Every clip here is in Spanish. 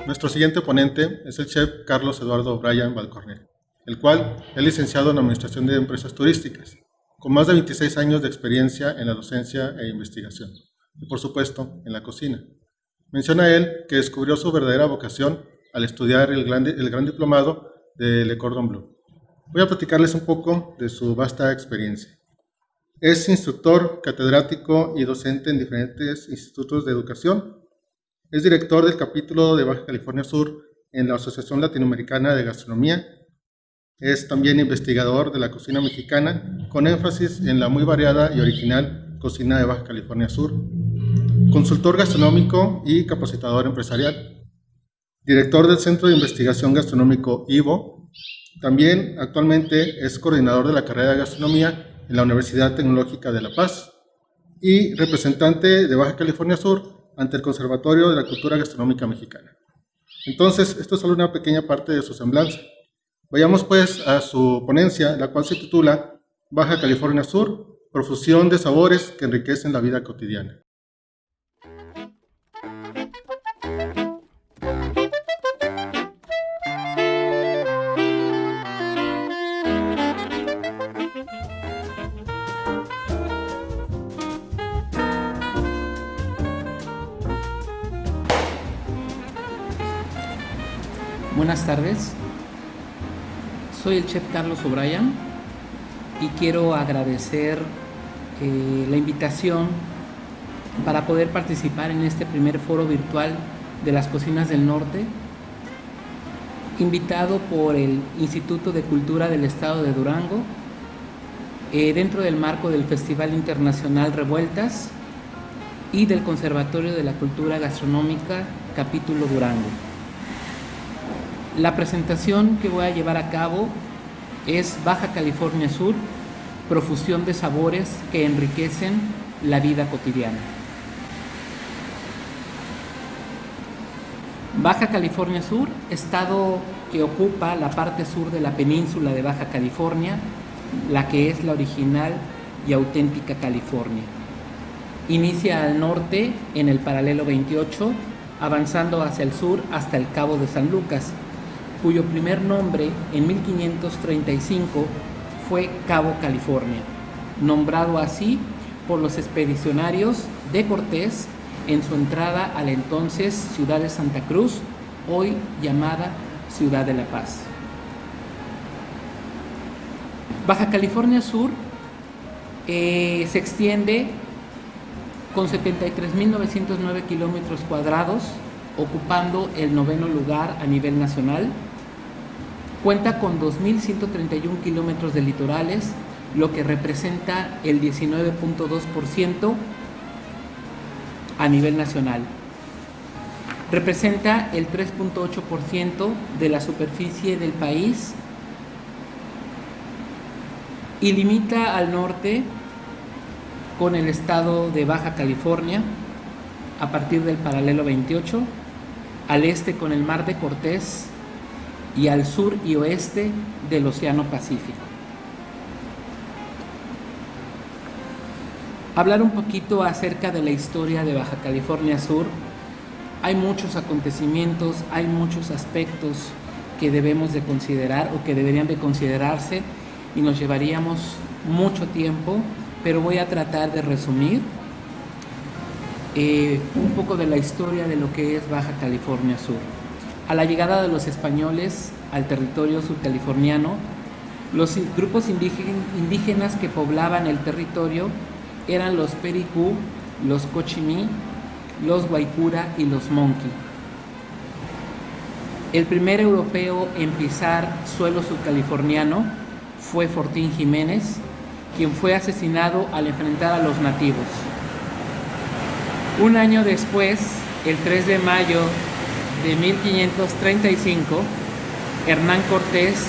Nuestro siguiente ponente es el chef Carlos Eduardo O'Brien Valcornel, el cual es licenciado en Administración de Empresas Turísticas, con más de 26 años de experiencia en la docencia e investigación, y por supuesto en la cocina. Menciona él que descubrió su verdadera vocación al estudiar el gran diplomado de Le Cordon Bleu. Voy a platicarles un poco de su vasta experiencia. Es instructor, catedrático y docente en diferentes institutos de educación. Es director del capítulo de Baja California Sur en la Asociación Latinoamericana de Gastronomía. Es también investigador de la cocina mexicana, con énfasis en la muy variada y original cocina de Baja California Sur. Consultor gastronómico y capacitador empresarial. Director del Centro de Investigación Gastronómico IVO. También actualmente es coordinador de la carrera de gastronomía en la Universidad Tecnológica de La Paz y representante de Baja California Sur ante el Conservatorio de la Cultura Gastronómica Mexicana. Entonces, esto es solo una pequeña parte de su semblanza. Vayamos pues a su ponencia, la cual se titula Baja California Sur, profusión de sabores que enriquecen la vida cotidiana. Buenas tardes, soy el chef Carlos O'Brien y quiero agradecer la invitación para poder participar en este primer foro virtual de las cocinas del norte, invitado por el Instituto de Cultura del Estado de Durango, dentro del marco del Festival Internacional Revueltas y del Conservatorio de la Cultura Gastronómica Capítulo Durango. La presentación que voy a llevar a cabo es Baja California Sur, profusión de sabores que enriquecen la vida cotidiana. Baja California Sur, estado que ocupa la parte sur de la península de Baja California, la que es la original y auténtica California. Inicia al norte en el paralelo 28, avanzando hacia el sur hasta el Cabo de San Lucas, cuyo primer nombre en 1535 fue Cabo California, nombrado así por los expedicionarios de Cortés en su entrada a la entonces ciudad de Santa Cruz, hoy llamada Ciudad de la Paz. Baja California Sur se extiende con 73.909 kilómetros cuadrados, ocupando el 9º lugar a nivel nacional. Cuenta con 2.131 kilómetros de litorales, lo que representa el 19.2% a nivel nacional. Representa el 3.8% de la superficie del país y limita al norte con el estado de Baja California a partir del paralelo 28, al este con el Mar de Cortés y al sur y oeste del Océano Pacífico. Hablar un poquito acerca de la historia de Baja California Sur. Hay muchos acontecimientos, hay muchos aspectos que debemos de considerar o que deberían de considerarse y nos llevaríamos mucho tiempo, pero voy a tratar de resumir un poco de la historia de lo que es Baja California Sur. A la llegada de los españoles al territorio surcaliforniano, los grupos indígenas que poblaban el territorio eran los Pericú, los Cochimí, los Guaycura y los Monkey. El primer europeo en pisar suelo surcaliforniano fue Fortín Jiménez, quien fue asesinado al enfrentar a los nativos. Un año después, el 3 de mayo de 1535, Hernán Cortés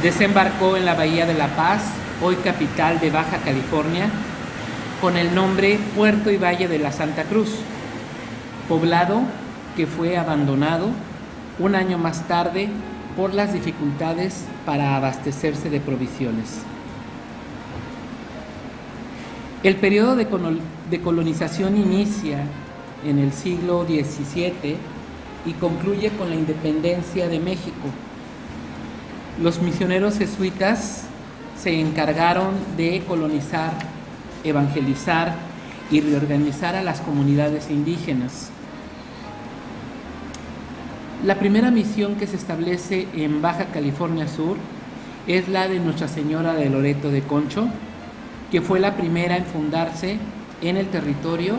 desembarcó en la Bahía de La Paz, hoy capital de Baja California, con el nombre Puerto y Valle de la Santa Cruz, poblado que fue abandonado un año más tarde por las dificultades para abastecerse de provisiones. El periodo de colonización inicia en el siglo XVII y concluye con la independencia de México. Los misioneros jesuitas se encargaron de colonizar, evangelizar y reorganizar a las comunidades indígenas. La primera misión que se establece en Baja California Sur es la de Nuestra Señora de Loreto de Concho, que fue la primera en fundarse en el territorio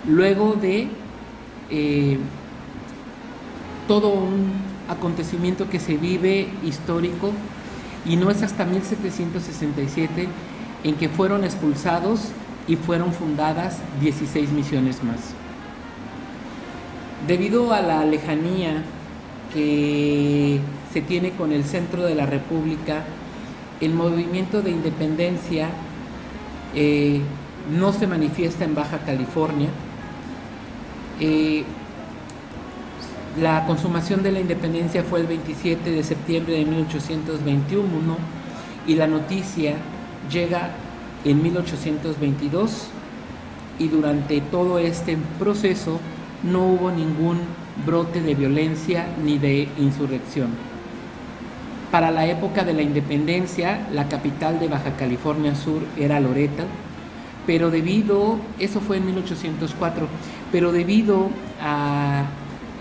luego de todo un acontecimiento que se vive histórico, y no es hasta 1767 en que fueron expulsados y fueron fundadas 16 misiones más. Debido a la lejanía que se tiene con el centro de la República, el movimiento de independencia no se manifiesta en Baja California. La consumación de la independencia fue el 27 de septiembre de 1821 y la noticia llega en 1822, y durante todo este proceso no hubo ningún brote de violencia ni de insurrección. Para la época de la independencia, la capital de Baja California Sur era Loreto, pero eso fue en 1804, pero debido a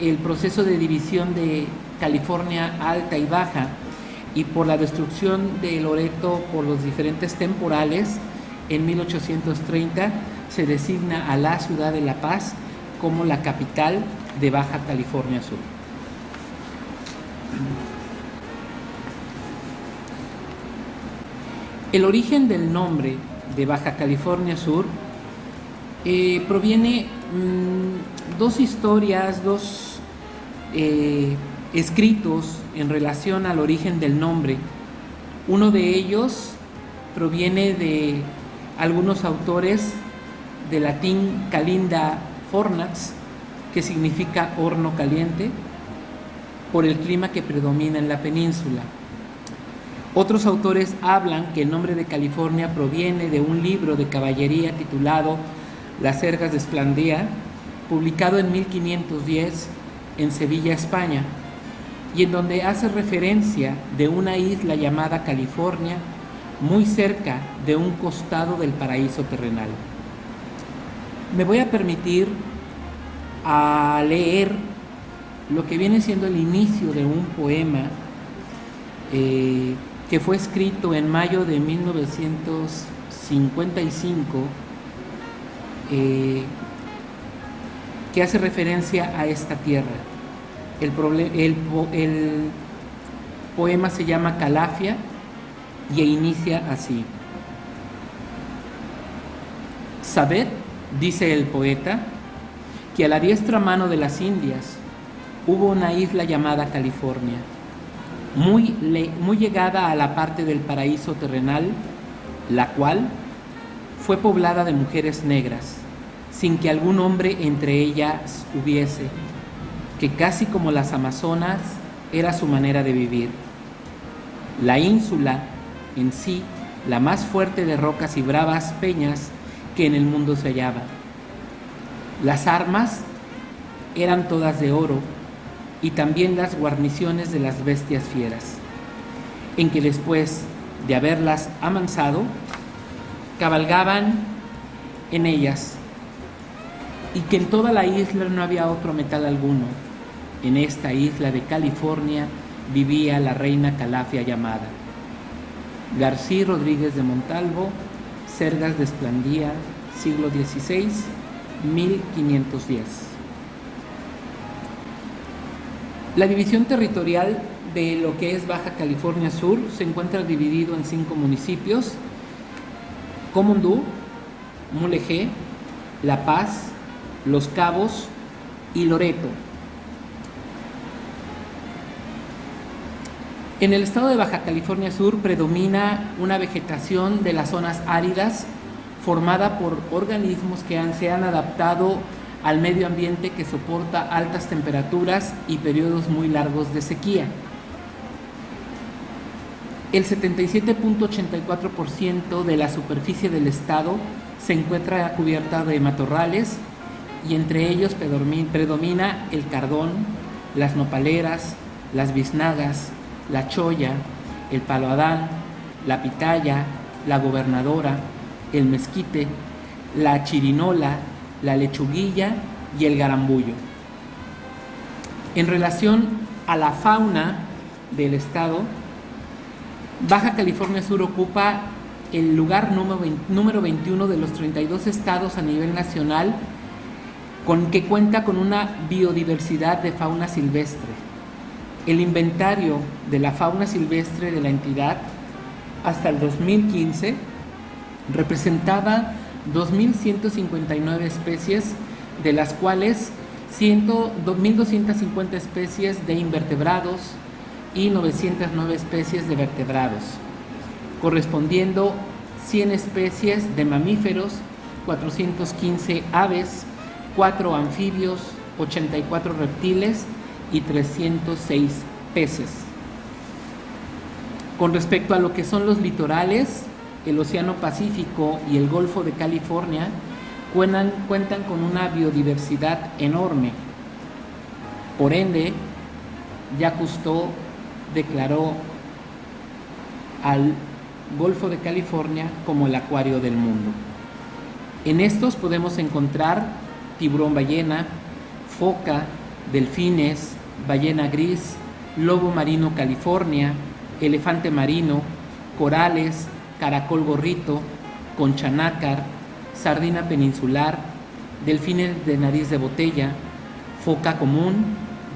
el proceso de división de California Alta y Baja y por la destrucción de Loreto por los diferentes temporales, en 1830 se designa a la ciudad de La Paz como la capital de Baja California Sur. El origen del nombre de Baja California Sur proviene dos historias, dos escritos en relación al origen del nombre. Uno de ellos proviene de algunos autores de latín calinda fornax, que significa horno caliente, por el clima que predomina en la península. Otros autores hablan que el nombre de California proviene de un libro de caballería titulado Las Ergas de Esplandea, publicado en 1510 en Sevilla, España, y en donde hace referencia de una isla llamada California, muy cerca de un costado del paraíso terrenal. Me voy a permitir a leer lo que viene siendo el inicio de un poema que fue escrito en mayo de 1955, que hace referencia a esta tierra. El poema se llama Calafia y inicia así: Sabed, dice el poeta, que a la diestra mano de las Indias hubo una isla llamada California, muy llegada a la parte del paraíso terrenal, la cual fue poblada de mujeres negras, sin que algún hombre entre ellas hubiese, que casi como las amazonas era su manera de vivir. La ínsula en sí, la más fuerte de rocas y bravas peñas que en el mundo se hallaba. Las armas eran todas de oro y también las guarniciones de las bestias fieras, en que después de haberlas amansado, cabalgaban en ellas, y que en toda la isla no había otro metal alguno. En esta isla de California vivía la reina Calafia llamada. Garcí Rodríguez de Montalvo, Cergas de Esplandía, siglo XVI, 1510. La división territorial de lo que es Baja California Sur se encuentra dividido en 5 municipios: Comondú, Mulegé, La Paz, Los Cabos y Loreto. En el estado de Baja California Sur predomina una vegetación de las zonas áridas formada por organismos que se han adaptado al medio ambiente que soporta altas temperaturas y periodos muy largos de sequía. El 77.84% de la superficie del estado se encuentra cubierta de matorrales, y entre ellos predomina el cardón, las nopaleras, las biznagas, la cholla, el palo Adán, la pitaya, la gobernadora, el mezquite, la chirinola, la lechuguilla y el garambullo. En relación a la fauna del estado, Baja California Sur ocupa el lugar número 21 de los 32 estados a nivel nacional que cuenta con una biodiversidad de fauna silvestre. El inventario de la fauna silvestre de la entidad hasta el 2015 representaba 2.159 especies, de las cuales 2.250 especies de invertebrados y 909 especies de vertebrados, correspondiendo 100 especies de mamíferos, 415 aves, 4 anfibios, 84 reptiles y 306 peces. Con respecto a lo que son los litorales, el Océano Pacífico y el Golfo de California cuentan con una biodiversidad enorme. Por ende, Jacques Cousteau declaró al Golfo de California como el acuario del mundo. En estos podemos encontrar tiburón ballena, foca, delfines, ballena gris, lobo marino California, elefante marino, corales, caracol gorrito, concha nácar, sardina peninsular, delfines de nariz de botella, foca común,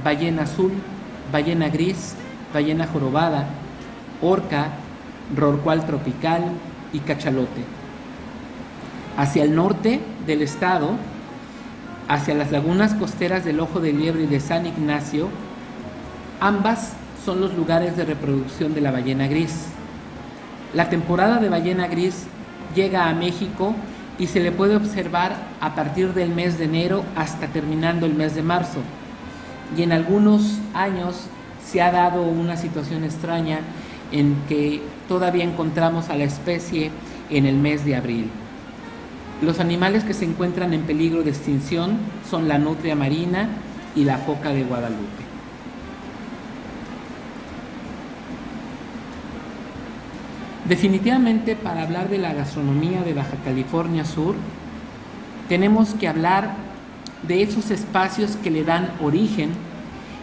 ballena azul, ballena gris, ballena jorobada, orca, rorcual tropical y cachalote. Hacia el norte del estado, hacia las lagunas costeras del Ojo de Liebre y de San Ignacio, ambas son los lugares de reproducción de la ballena gris. La temporada de ballena gris llega a México y se le puede observar a partir del mes de enero hasta terminando el mes de marzo. Y en algunos años se ha dado una situación extraña en que todavía encontramos a la especie en el mes de abril. Los animales que se encuentran en peligro de extinción son la nutria marina y la foca de Guadalupe. Definitivamente, para hablar de la gastronomía de Baja California Sur, tenemos que hablar de esos espacios que le dan origen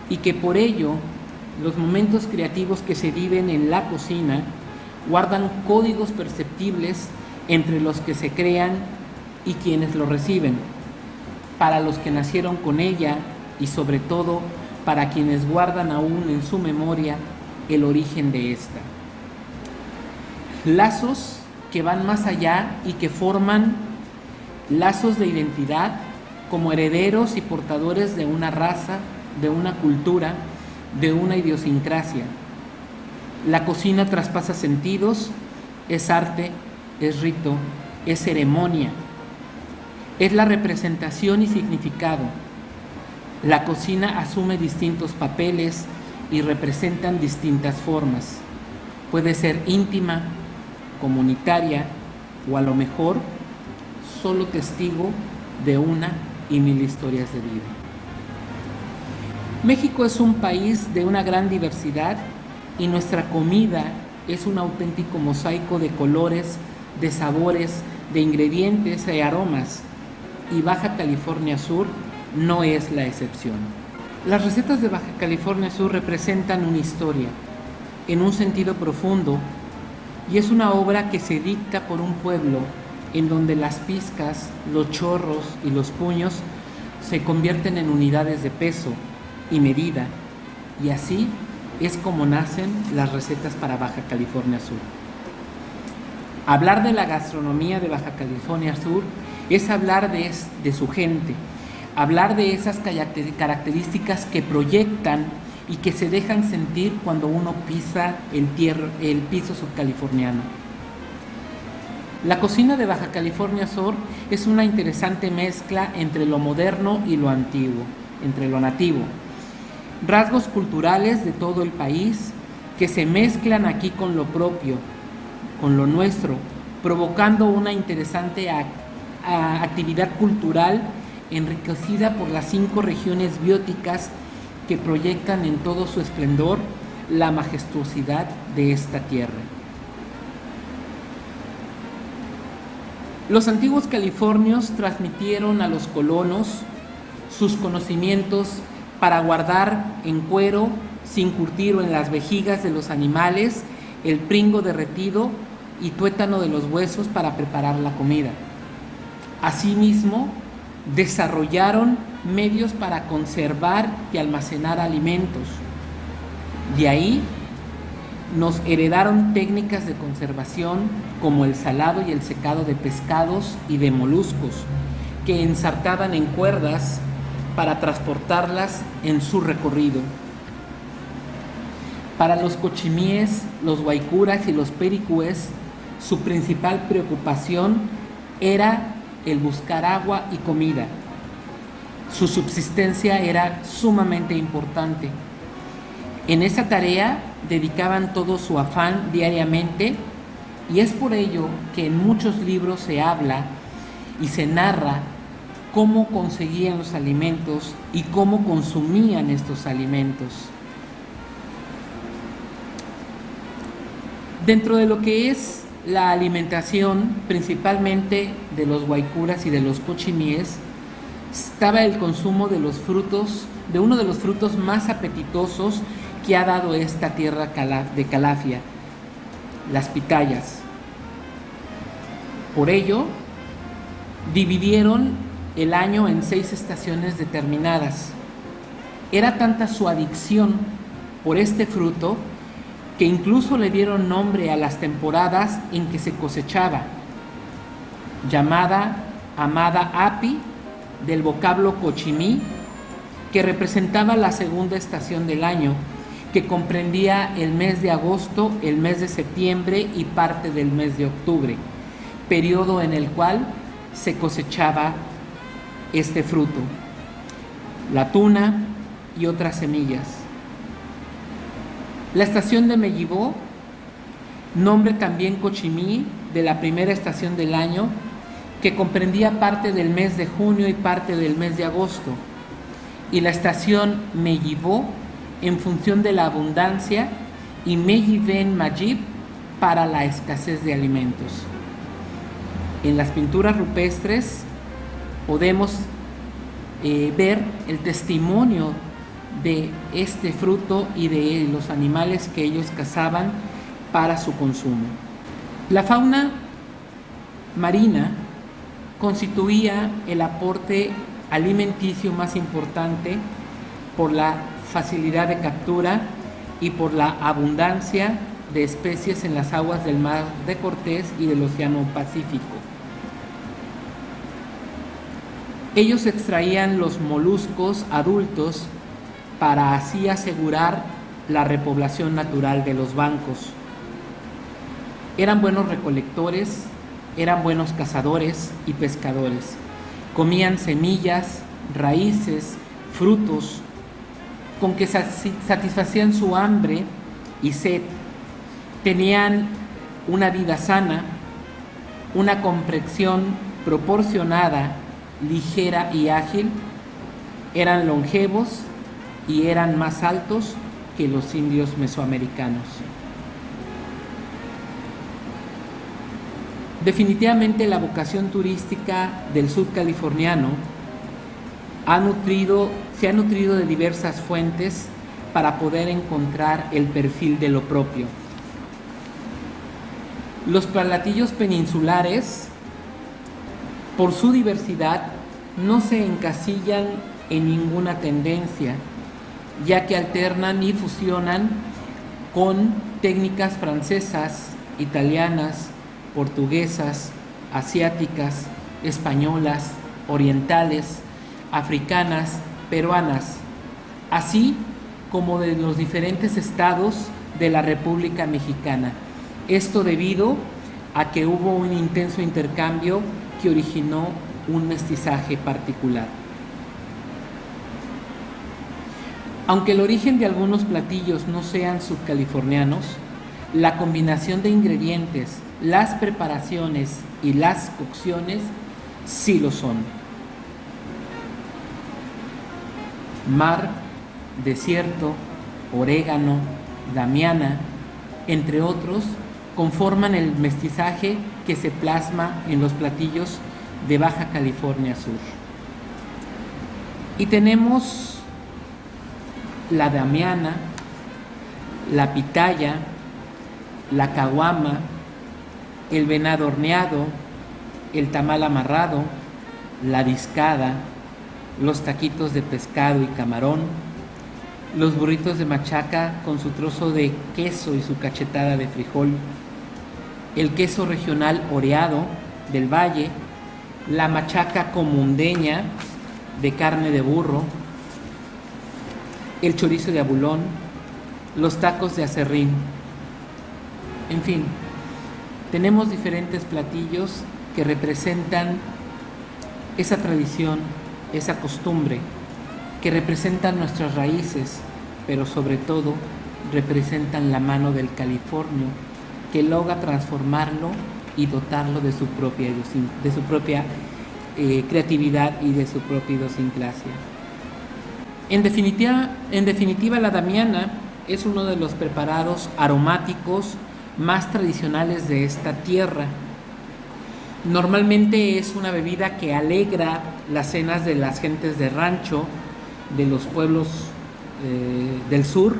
y que por ello los momentos creativos que se viven en la cocina guardan códigos perceptibles entre los que se crean y quienes lo reciben, para los que nacieron con ella y sobre todo para quienes guardan aún en su memoria el origen de esta. Lazos que van más allá y que forman lazos de identidad como herederos y portadores de una raza, de una cultura, de una idiosincrasia. La cocina traspasa sentidos, es arte, es rito, es ceremonia, es la representación y significado. La cocina asume distintos papeles y representan distintas formas. Puede ser íntima, comunitaria o a lo mejor solo testigo de una y mil historias de vida. México es un país de una gran diversidad y nuestra comida es un auténtico mosaico de colores, de sabores, de ingredientes y aromas, y Baja California Sur no es la excepción. Las recetas de Baja California Sur representan una historia, en un sentido profundo, y es una obra que se dicta por un pueblo en donde las pizcas, los chorros y los puños se convierten en unidades de peso y medida, y así es como nacen las recetas para Baja California Sur. Hablar de la gastronomía de Baja California Sur es hablar de su gente, hablar de esas características que proyectan y que se dejan sentir cuando uno pisa el piso subcaliforniano. La cocina de Baja California Sur es una interesante mezcla entre lo moderno y lo antiguo, entre lo nativo. Rasgos culturales de todo el país que se mezclan aquí con lo propio, con lo nuestro, provocando una interesante actividad cultural enriquecida por las 5 regiones bióticas que proyectan en todo su esplendor la majestuosidad de esta tierra. Los antiguos californios transmitieron a los colonos sus conocimientos para guardar en cuero, sin curtir o en las vejigas de los animales, el pringo derretido y tuétano de los huesos para preparar la comida. Asimismo, desarrollaron medios para conservar y almacenar alimentos. De ahí nos heredaron técnicas de conservación como el salado y el secado de pescados y de moluscos, que ensartaban en cuerdas para transportarlas en su recorrido. Para los cochimíes, los guaycuras y los pericúes, su principal preocupación era el buscar agua y comida. Su subsistencia era sumamente importante. En esa tarea dedicaban todo su afán diariamente, y es por ello que en muchos libros se habla y se narra cómo conseguían los alimentos y cómo consumían estos alimentos. Dentro de lo que es la alimentación, principalmente de los guaycuras y de los cochimíes, estaba el consumo de los frutos, de uno de los frutos más apetitosos que ha dado esta tierra de Calafia, las pitayas. Por ello, dividieron el año en 6 estaciones determinadas. Era tanta su adicción por este fruto que incluso le dieron nombre a las temporadas en que se cosechaba, llamada Amada Api, del vocablo cochimí, que representaba la segunda estación del año, que comprendía el mes de agosto, el mes de septiembre y parte del mes de octubre, periodo en el cual se cosechaba este fruto, la tuna y otras semillas. La estación de Mellibó, nombre también cochimí de la primera estación del año, que comprendía parte del mes de junio y parte del mes de agosto, y la estación Mellibó en función de la abundancia, y Meyiben Mayib para la escasez de alimentos. En las pinturas rupestres podemos ver el testimonio de este fruto y de los animales que ellos cazaban para su consumo. La fauna marina constituía el aporte alimenticio más importante por la facilidad de captura y por la abundancia de especies en las aguas del Mar de Cortés y del Océano Pacífico. Ellos extraían los moluscos adultos para así asegurar la repoblación natural de los bancos. Eran buenos recolectores, eran buenos cazadores y pescadores. Comían semillas, raíces, frutos con que satisfacían su hambre y sed, tenían una vida sana, una complexión proporcionada, ligera y ágil, eran longevos y eran más altos que los indios mesoamericanos. Definitivamente la vocación turística del sur californiano se ha nutrido de diversas fuentes para poder encontrar el perfil de lo propio. Los platillos peninsulares, por su diversidad, no se encasillan en ninguna tendencia, ya que alternan y fusionan con técnicas francesas, italianas, portuguesas, asiáticas, españolas, orientales, africanas, peruanas, así como de los diferentes estados de la República Mexicana. Esto debido a que hubo un intenso intercambio que originó un mestizaje particular. Aunque el origen de algunos platillos no sean subcalifornianos, la combinación de ingredientes, las preparaciones y las cocciones sí lo son. Mar, desierto, orégano, damiana, entre otros, conforman el mestizaje que se plasma en los platillos de Baja California Sur. Y tenemos la damiana, la pitaya, la caguama, el venado horneado, el tamal amarrado, la discada, los taquitos de pescado y camarón, los burritos de machaca con su trozo de queso y su cachetada de frijol, el queso regional oreado del valle, la machaca comundeña de carne de burro, el chorizo de abulón, los tacos de aserrín. En fin, tenemos diferentes platillos que representan esa tradición, esa costumbre, que representan nuestras raíces, pero sobre todo representan la mano del californio que logra transformarlo y dotarlo de su propia creatividad y de su propia idiosincrasia. En definitiva, la damiana es uno de los preparados aromáticos más tradicionales de esta tierra. Normalmente es una bebida que alegra las cenas de las gentes de rancho, de los pueblos del sur.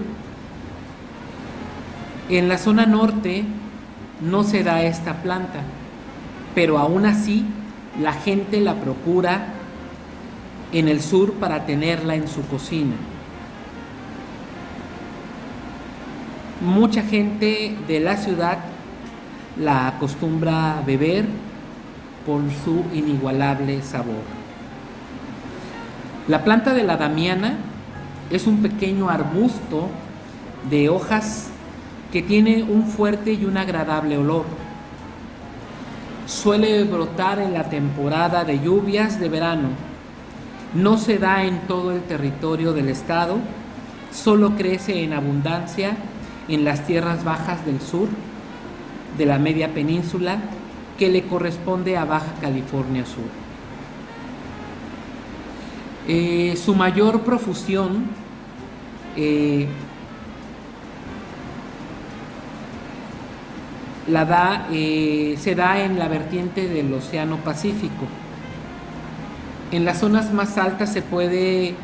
En la zona norte no se da esta planta, pero aún así la gente la procura en el sur para tenerla en su cocina. Mucha gente de la ciudad la acostumbra a beber por su inigualable sabor. La planta de la damiana es un pequeño arbusto de hojas que tiene un fuerte y un agradable olor. Suele brotar en la temporada de lluvias de verano. No se da en todo el territorio del estado, solo crece en abundancia en las tierras bajas del sur de la media península que le corresponde a Baja California Sur. Su mayor profusión se da en la vertiente del Océano Pacífico. En las zonas más altas se puede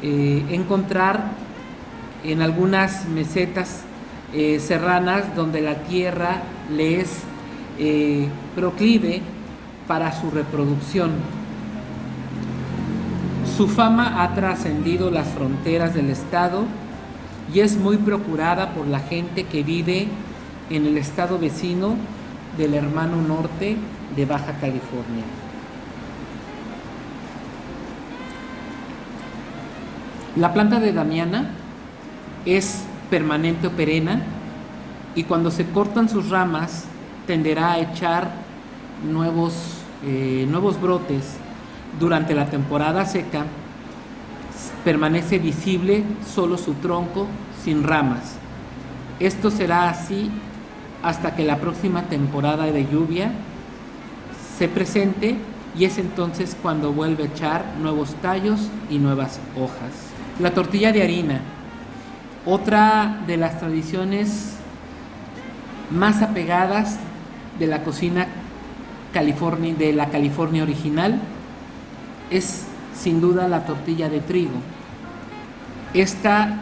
encontrar en algunas mesetas serranas donde la tierra le es proclive para su reproducción. Su fama ha trascendido las fronteras del estado y es muy procurada por la gente que vive en el estado vecino del hermano norte de Baja California. La planta de damiana es permanente o perenne y cuando se cortan sus ramas tenderá a echar nuevos brotes. Durante la temporada seca permanece visible solo su tronco sin ramas. Esto será así hasta que la próxima temporada de lluvia se presente, y es entonces cuando vuelve a echar nuevos tallos y nuevas hojas. La tortilla de harina, otra de las tradiciones más apegadas de la cocina de la California original, es sin duda la tortilla de trigo. Esta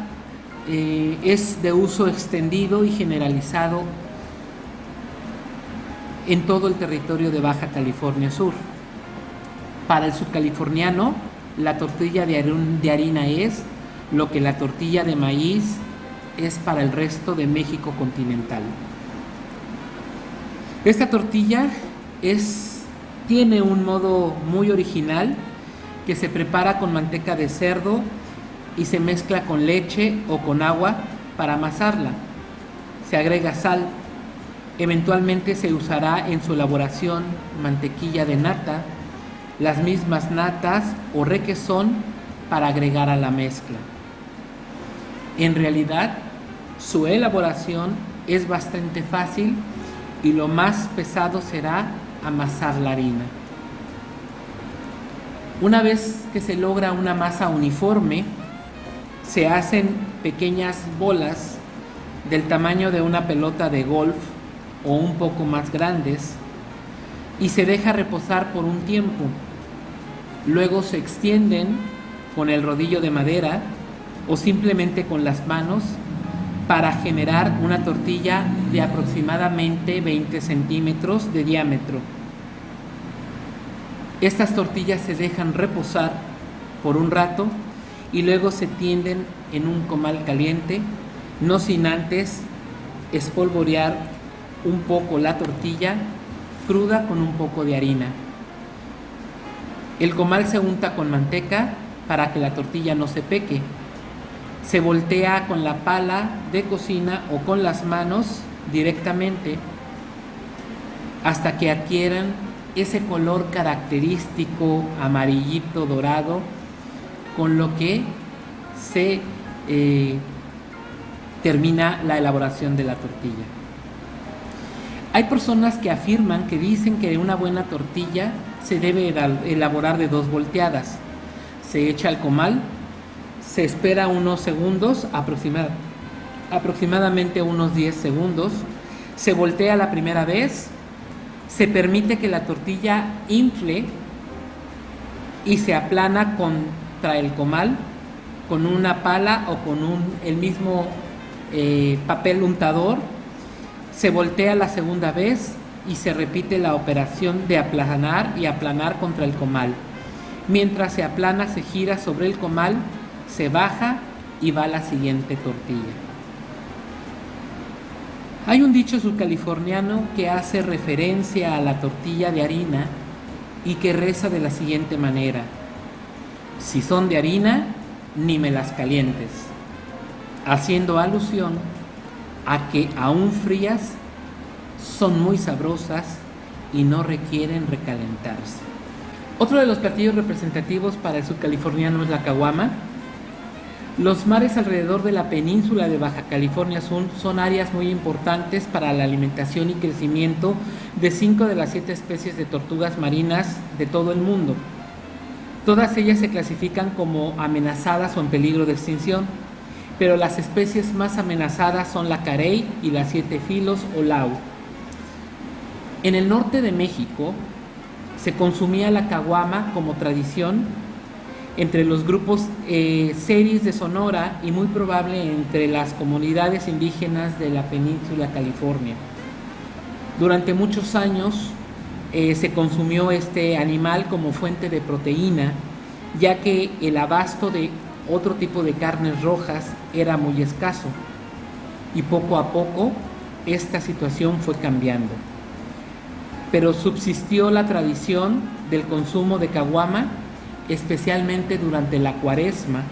es de uso extendido y generalizado en todo el territorio de Baja California Sur. Para el subcaliforniano, la tortilla de harina es lo que la tortilla de maíz es para el resto de México continental. Esta tortilla tiene un modo muy original, que se prepara con manteca de cerdo y se mezcla con leche o con agua para amasarla. Se agrega sal. Eventualmente se usará en su elaboración mantequilla de nata, las mismas natas o requesón para agregar a la mezcla. En realidad, su elaboración es bastante fácil y lo más pesado será amasar la harina. Una vez que se logra una masa uniforme, se hacen pequeñas bolas del tamaño de una pelota de golf o un poco más grandes y se deja reposar por un tiempo. Luego se extienden con el rodillo de madera o simplemente con las manos para generar una tortilla de aproximadamente 20 centímetros de diámetro. Estas tortillas se dejan reposar por un rato y luego se tienden en un comal caliente, no sin antes espolvorear un poco la tortilla cruda con un poco de harina. El comal se unta con manteca para que la tortilla no se peque. Se voltea con la pala de cocina o con las manos directamente hasta que adquieran ese color característico amarillito dorado, con lo que se termina la elaboración de la tortilla. Hay personas que afirman, que dicen que una buena tortilla se debe elaborar de 2 volteadas. Se echa al comal, se espera unos segundos, aproximadamente unos 10 segundos, se voltea la primera vez, se permite que la tortilla infle y se aplana contra el comal con una pala o con el mismo papel untador. Se voltea la segunda vez y se repite la operación de aplanar y aplanar contra el comal. Mientras se aplana, se gira sobre el comal, se baja y va la siguiente tortilla. Hay un dicho subcaliforniano que hace referencia a la tortilla de harina y que reza de la siguiente manera: si son de harina, ni me las calientes, haciendo alusión a que aún frías son muy sabrosas y no requieren recalentarse. Otro de los platillos representativos para el subcaliforniano es la caguama. Los mares alrededor de la península de Baja California Sur son áreas muy importantes para la alimentación y crecimiento de 5 de las 7 especies de tortugas marinas de todo el mundo. Todas ellas se clasifican como amenazadas o en peligro de extinción, pero las especies más amenazadas son la carey y las 7 filos o lau. En el norte de México se consumía la caguama como tradición entre los grupos seris de Sonora y muy probable entre las comunidades indígenas de la península California. Durante muchos años se consumió este animal como fuente de proteína, ya que el abasto de otro tipo de carnes rojas era muy escaso, y poco a poco esta situación fue cambiando. Pero subsistió la tradición del consumo de caguama, especialmente durante la Cuaresma,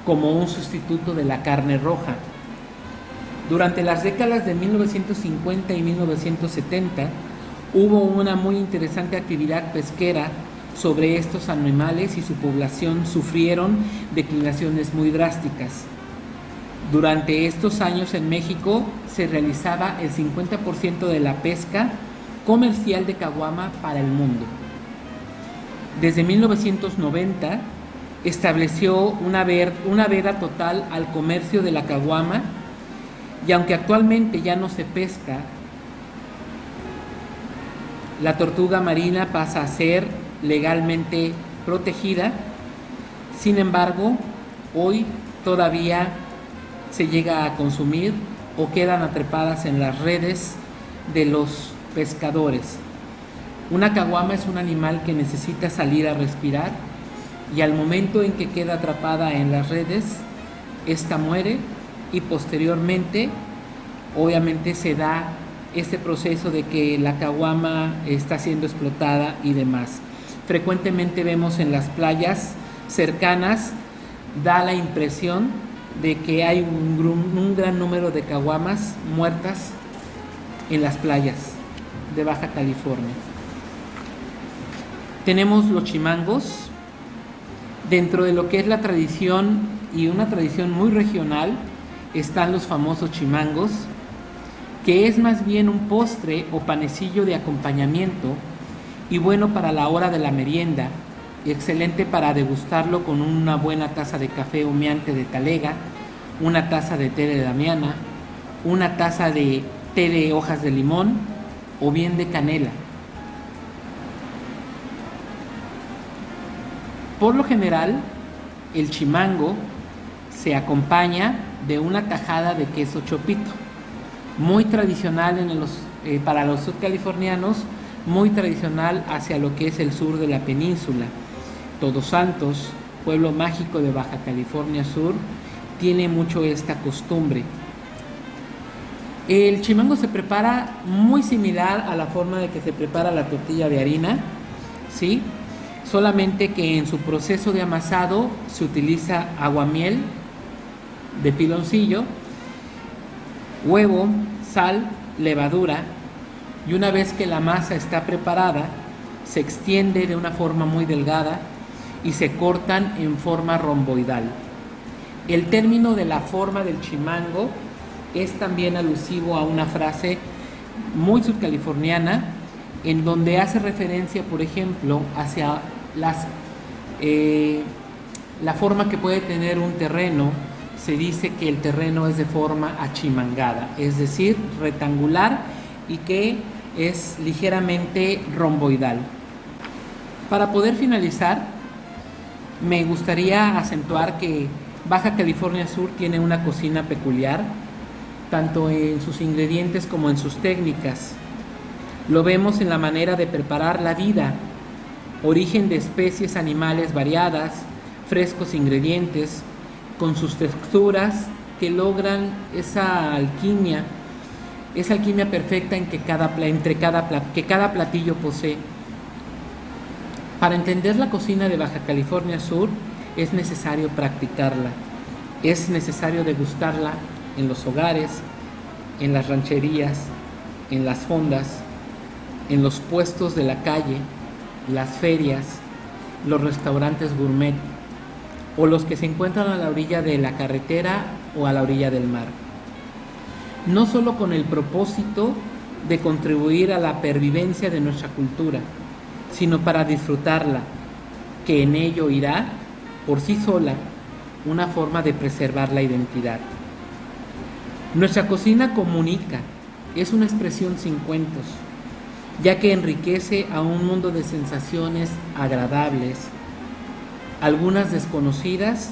como un sustituto de la carne roja. Durante las décadas de 1950 y 1970 hubo una muy interesante actividad pesquera, sobre estos animales y su población sufrieron declinaciones muy drásticas. Durante estos años en México se realizaba el 50% de la pesca comercial de caguama para el mundo. Desde 1990 estableció una veda total al comercio de la caguama, y aunque actualmente ya no se pesca, la tortuga marina pasa a ser legalmente protegida. Sin embargo, hoy todavía se llega a consumir o quedan atrapadas en las redes de los pescadores. Una caguama es un animal que necesita salir a respirar, y al momento en que queda atrapada en las redes, esta muere, y posteriormente obviamente se da este proceso de que la caguama está siendo explotada y demás. Frecuentemente vemos en las playas cercanas, da la impresión de que hay un gran número de caguamas muertas en las playas de Baja California. Tenemos los chimangos. Dentro de lo que es la tradición, y una tradición muy regional, están los famosos chimangos, que es más bien un postre o panecillo de acompañamiento, y bueno para la hora de la merienda, y excelente para degustarlo con una buena taza de café humeante de talega, una taza de té de damiana, una taza de té de hojas de limón o bien de canela. Por lo general, el chimango se acompaña de una tajada de queso chopito, muy tradicional para los sudcalifornianos, muy tradicional hacia lo que es el sur de la península. Todos Santos, pueblo mágico de Baja California Sur, tiene mucho esta costumbre. El chimango se prepara muy similar a la forma de que se prepara la tortilla de harina, ¿sí? Solamente que en su proceso de amasado se utiliza aguamiel de piloncillo, huevo, sal, levadura, y una vez que la masa está preparada, se extiende de una forma muy delgada y se cortan en forma romboidal. El término de la forma del chimango es también alusivo a una frase muy sudcaliforniana, en donde hace referencia, por ejemplo, hacia la forma que puede tener un terreno. Se dice que el terreno es de forma achimangada, es decir, rectangular, y que es ligeramente romboidal. Para poder finalizar, me gustaría acentuar que Baja California Sur tiene una cocina peculiar, tanto en sus ingredientes como en sus técnicas. Lo vemos en la manera de preparar la vida, origen de especies animales variadas, frescos ingredientes, con sus texturas que logran esa alquimia perfecta que cada platillo posee. Para entender la cocina de Baja California Sur es necesario practicarla, es necesario degustarla en los hogares, en las rancherías, en las fondas, en los puestos de la calle, las ferias, los restaurantes gourmet, o los que se encuentran a la orilla de la carretera o a la orilla del mar. No solo con el propósito de contribuir a la pervivencia de nuestra cultura, sino para disfrutarla, que en ello irá, por sí sola, una forma de preservar la identidad. Nuestra cocina comunica, es una expresión sin cuentos, ya que enriquece a un mundo de sensaciones agradables, algunas desconocidas,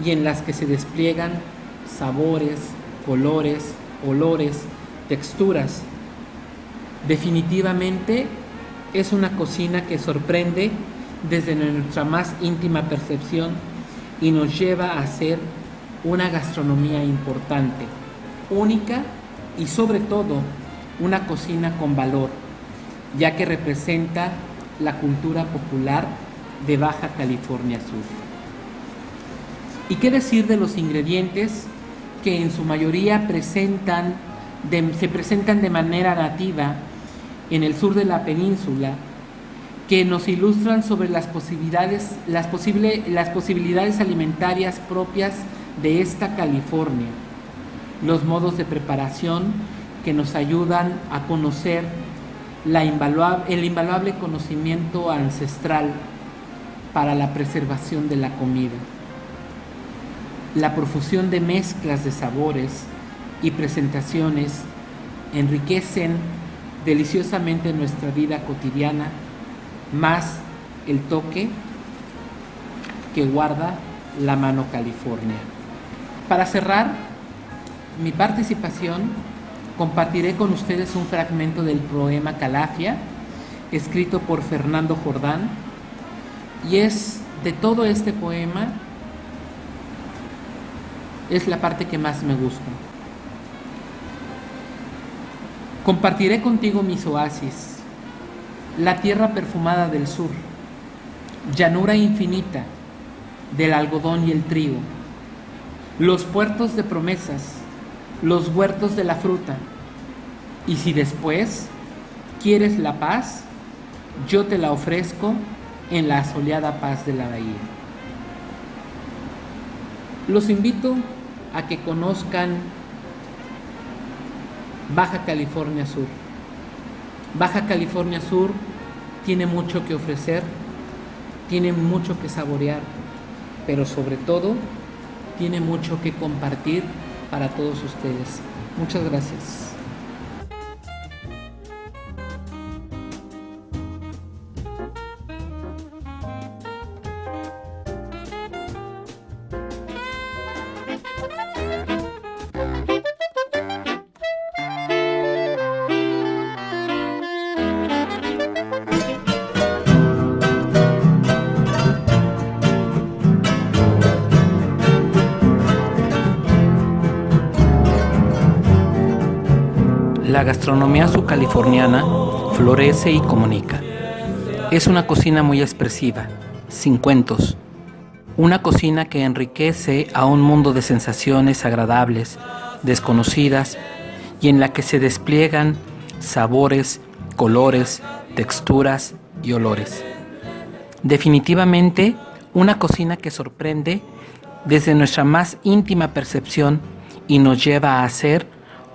y en las que se despliegan sabores, colores, olores, texturas. Definitivamente es una cocina que sorprende desde nuestra más íntima percepción y nos lleva a ser una gastronomía importante, única y sobre todo una cocina con valor, ya que representa la cultura popular de Baja California Sur. ¿Y qué decir de los ingredientes que en su mayoría se presentan de manera nativa en el sur de la península, que nos ilustran sobre las posibilidades alimentarias propias de esta California, los modos de preparación que nos ayudan a conocer el invaluable conocimiento ancestral para la preservación de la comida. La profusión de mezclas de sabores y presentaciones enriquecen deliciosamente nuestra vida cotidiana, más el toque que guarda la mano California. Para cerrar mi participación, compartiré con ustedes un fragmento del poema Calafia, escrito por Fernando Jordán, y es de todo este poema, es la parte que más me gusta. Compartiré contigo mis oasis, la tierra perfumada del sur, llanura infinita del algodón y el trigo, los puertos de promesas, los huertos de la fruta, y si después quieres la paz, yo te la ofrezco en la soleada paz de la bahía. Los invito a que conozcan Baja California Sur. Baja California Sur tiene mucho que ofrecer, tiene mucho que saborear, pero sobre todo tiene mucho que compartir para todos ustedes. Muchas gracias. La gastronomía subcaliforniana florece y comunica. Es una cocina muy expresiva, sin cuentos. Una cocina que enriquece a un mundo de sensaciones agradables, desconocidas, y en la que se despliegan sabores, colores, texturas y olores. Definitivamente, una cocina que sorprende desde nuestra más íntima percepción y nos lleva a hacer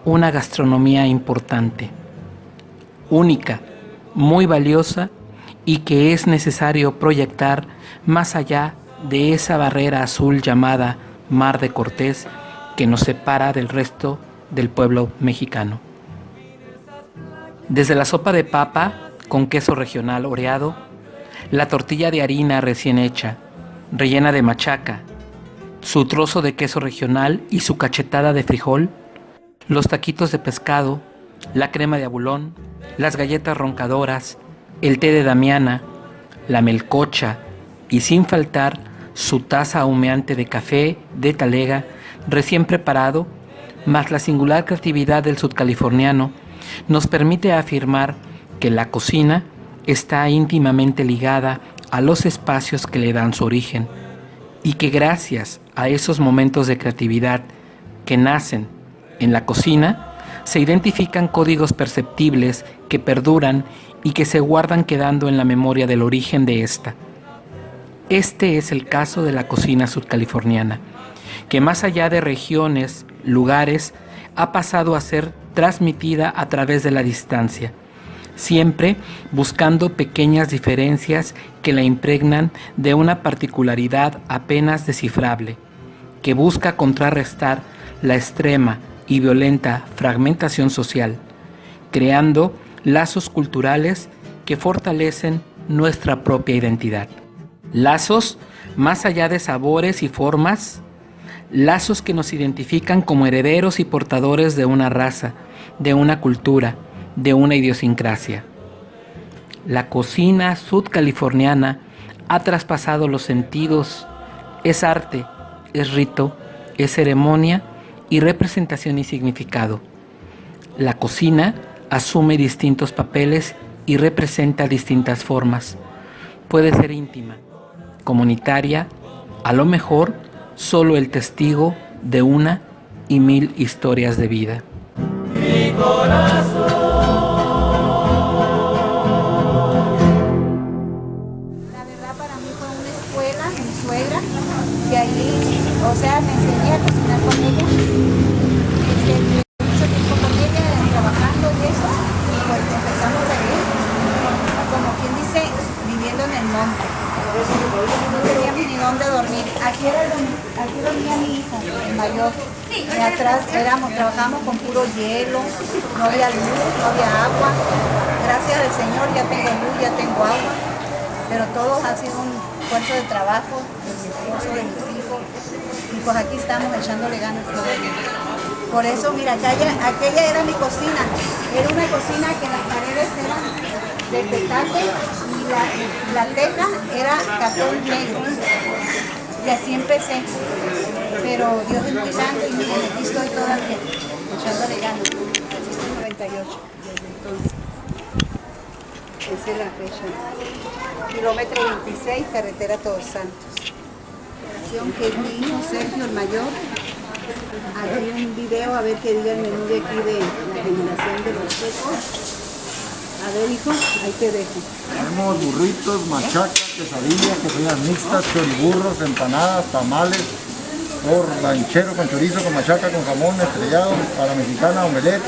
una gastronomía importante, única, muy valiosa y que es necesario proyectar más allá de esa barrera azul llamada Mar de Cortés que nos separa del resto del pueblo mexicano. Desde la sopa de papa con queso regional oreado, la tortilla de harina recién hecha, rellena de machaca, su trozo de queso regional y su cachetada de frijol, los taquitos de pescado, la crema de abulón, las galletas roncadoras, el té de damiana, la melcocha y sin faltar su taza humeante de café de talega recién preparado, más la singular creatividad del sudcaliforniano, nos permite afirmar que la cocina está íntimamente ligada a los espacios que le dan su origen y que gracias a esos momentos de creatividad que nacen en la cocina, se identifican códigos perceptibles que perduran y que se guardan quedando en la memoria del origen de esta. Este es el caso de la cocina sudcaliforniana, que más allá de regiones, lugares, ha pasado a ser transmitida a través de la distancia, siempre buscando pequeñas diferencias que la impregnan de una particularidad apenas descifrable, que busca contrarrestar la extrema y violenta fragmentación social, creando lazos culturales que fortalecen nuestra propia identidad. Lazos más allá de sabores y formas, lazos que nos identifican como herederos y portadores de una raza, de una cultura, de una idiosincrasia. La cocina sudcaliforniana ha traspasado los sentidos, es arte, es rito, es ceremonia y representación y significado. La cocina asume distintos papeles y representa distintas formas. Puede ser íntima, comunitaria, a lo mejor solo el testigo de una y mil historias de vida. Mi corazón que ahí, o sea, me enseñé a cocinar con ella. Mucho tiempo con ella, trabajando y eso, y pues empezamos a ir, como quien dice, viviendo en el monte. No teníamos ni dónde dormir. Aquí dormía mi hija, el mayor. Y atrás trabajábamos con puro hielo, no había luz, no había agua. Gracias al Señor ya tengo luz, ya tengo agua, pero todo ha sido un esfuerzo de trabajo de mi esposo, de mis hijos, y pues aquí estamos echándole ganas todavía. Por eso, mira, aquella era mi cocina. Era una cocina que las paredes eran de petate y la teja era café negro. Y así empecé. Pero Dios es muy grande y miren, aquí estoy todavía, echándole ganas. Así estoy 98 desde entonces. Esa es la fecha. Kilómetro 26, carretera Todos Santos. Que mi hijo Sergio, el mayor, aquí un video, a ver qué diga el menú de aquí de la generación de los secos. A ver, hijo, ahí te dejo. Tenemos burritos, machacas, quesadillas, quesadillas mixtas, choriburros, empanadas, tamales, ranchero con chorizo, con machaca, con jamón estrellado, a la mexicana, omelette.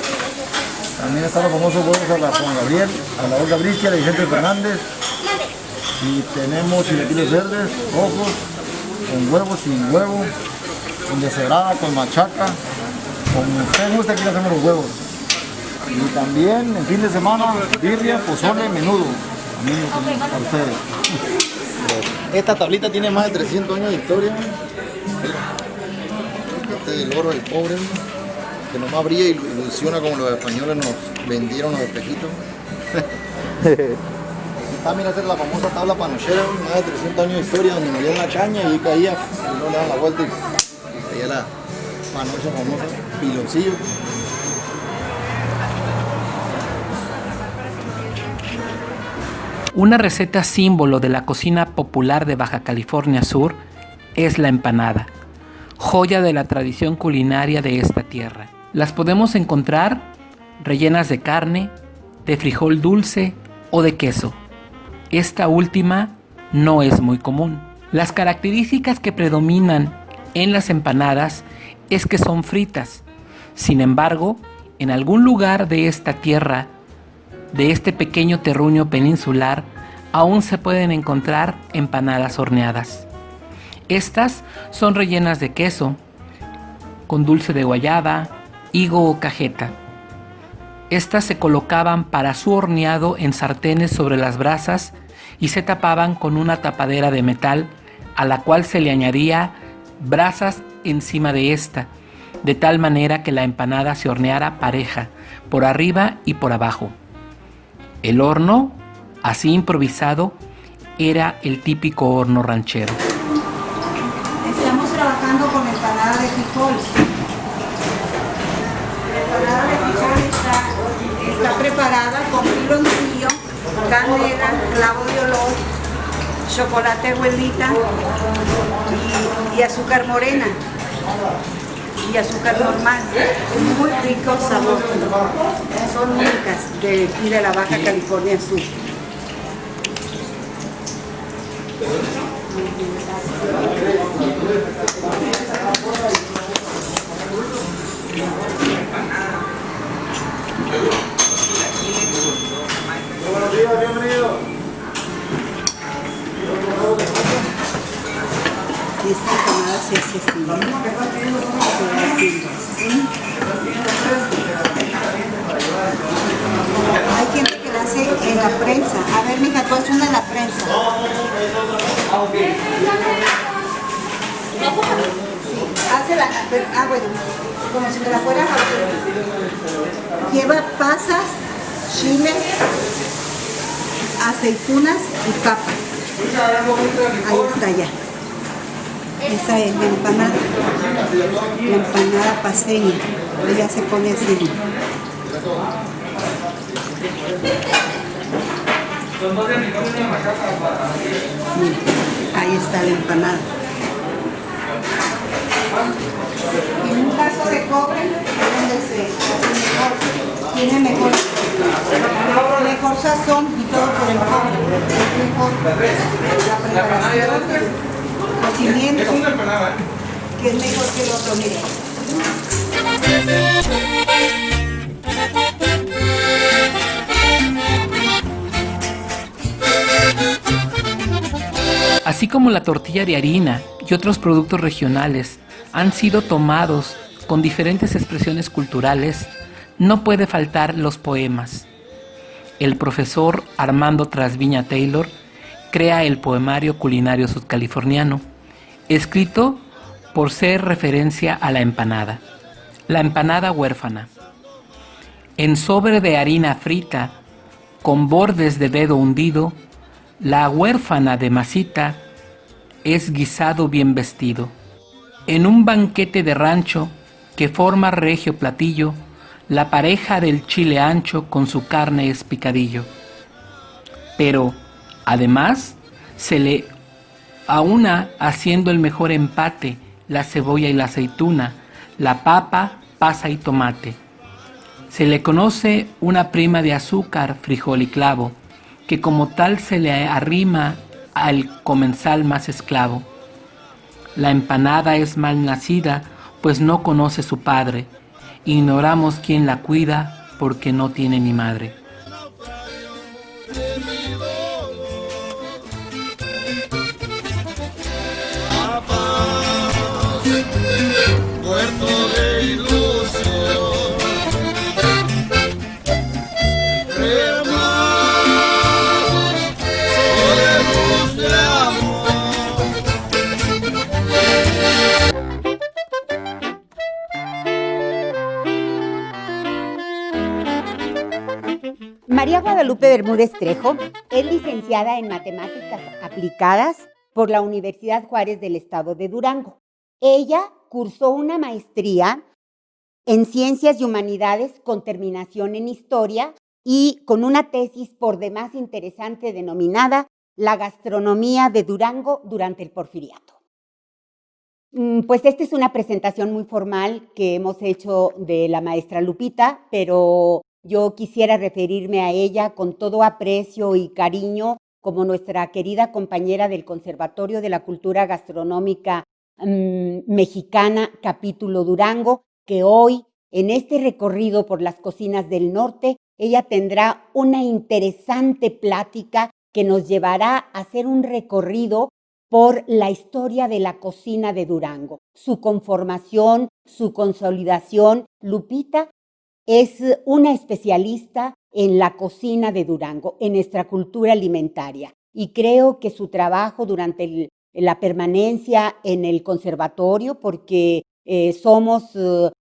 También están los famosos huevos a la Juan Gabriel, a la Olga Brisky, a la Vicente Fernández. Y tenemos chilaquiles verdes, rojos, con huevo, sin huevo, con deshebrada, con machaca. Como ustedes gusta, aquí le hacemos los huevos. Y también en fin de semana, birria, pozole, menudo. A ustedes. Esta tablita tiene más de 300 años de historia. Este es el oro del pobre, que nomás brilla y ilusiona como los españoles nos vendieron los espejitos. Está, mira, esa es la famosa tabla panochera, más de 300 años de historia, donde moría una caña y caía, y no le daban la vuelta y caía la panocha famosa, piloncillo. Una receta símbolo de la cocina popular de Baja California Sur es la empanada, joya de la tradición culinaria de esta tierra. Las podemos encontrar rellenas de carne, de frijol dulce o de queso. Esta última no es muy común. Las características que predominan en las empanadas es que son fritas. Sin embargo, en algún lugar de esta tierra, de este pequeño terruño peninsular, aún se pueden encontrar empanadas horneadas. Estas son rellenas de queso, con dulce de guayaba, higo o cajeta. Estas se colocaban para su horneado en sartenes sobre las brasas y se tapaban con una tapadera de metal a la cual se le añadía brasas encima de esta, de tal manera que la empanada se horneara pareja, por arriba y por abajo. El horno, así improvisado, era el típico horno ranchero. Estamos trabajando con empanada de frijol. La empanada de frijol está preparada con piloncillo, canela, clavo de olor, chocolate abuelita y azúcar morena y azúcar normal. Muy rico sabor. Son únicas de aquí de la Baja California Sur. Buenos días, bienvenido. Esta empanada se hace así. Hay gente que la hace en la prensa. A ver, mija, tú haces una en la prensa. Hazla, bueno, como si te la fueras a hacer. Lleva pasas, chile, aceitunas y papa. Ahí está ya. Esa es la empanada paceña. Ella se pone así. Ahí está la empanada. En un caso de cobre, donde se hace mejor, tiene mejor sazón y todo por el cobre. La preparación, conocimiento, que es mejor que el otro, miren. Así como la tortilla de harina y otros productos regionales han sido tomados con diferentes expresiones culturales, no puede faltar los poemas. El profesor Armando Trasviña Taylor crea el poemario culinario sudcaliforniano, escrito por ser referencia a la empanada huérfana. En sobre de harina frita, con bordes de dedo hundido, la huérfana de masita es guisado bien vestido. En un banquete de rancho que forma regio platillo, la pareja del chile ancho con su carne es picadillo. Pero, además, se le aúna haciendo el mejor empate la cebolla y la aceituna, la papa, pasa y tomate. Se le conoce una prima de azúcar, frijol y clavo, que como tal se le arrima al comensal más esclavo. La empanada es mal nacida, pues no conoce su padre. Ignoramos quién la cuida, porque no tiene ni madre. Puerto de ilusión, hermanos, oremos de amor. María Guadalupe Bermúdez Trejo es licenciada en Matemáticas Aplicadas por la Universidad Juárez del Estado de Durango. Ella cursó una maestría en Ciencias y Humanidades con terminación en Historia y con una tesis por demás interesante denominada La gastronomía de Durango durante el Porfiriato. Pues esta es una presentación muy formal que hemos hecho de la maestra Lupita, pero yo quisiera referirme a ella con todo aprecio y cariño como nuestra querida compañera del Conservatorio de la Cultura Gastronómica Mexicana, capítulo Durango, que hoy, en este recorrido por las cocinas del norte, ella tendrá una interesante plática que nos llevará a hacer un recorrido por la historia de la cocina de Durango, su conformación, su consolidación. Lupita es una especialista en la cocina de Durango, en nuestra cultura alimentaria, y creo que su trabajo durante la permanencia en el conservatorio, porque somos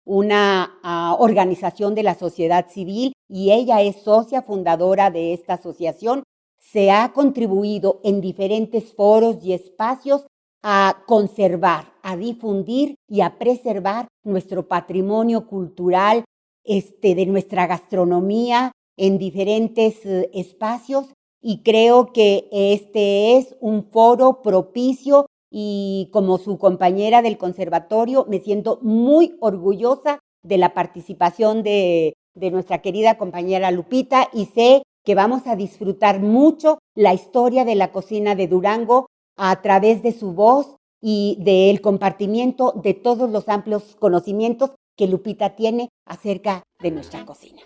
una organización de la sociedad civil y ella es socia fundadora de esta asociación, se ha contribuido en diferentes foros y espacios a conservar, a difundir y a preservar nuestro patrimonio cultural, de nuestra gastronomía en diferentes espacios, y creo que este es un foro propicio y como su compañera del conservatorio me siento muy orgullosa de la participación de nuestra querida compañera Lupita y sé que vamos a disfrutar mucho la historia de la cocina de Durango a través de su voz y del compartimiento de todos los amplios conocimientos que Lupita tiene acerca de nuestra cocina.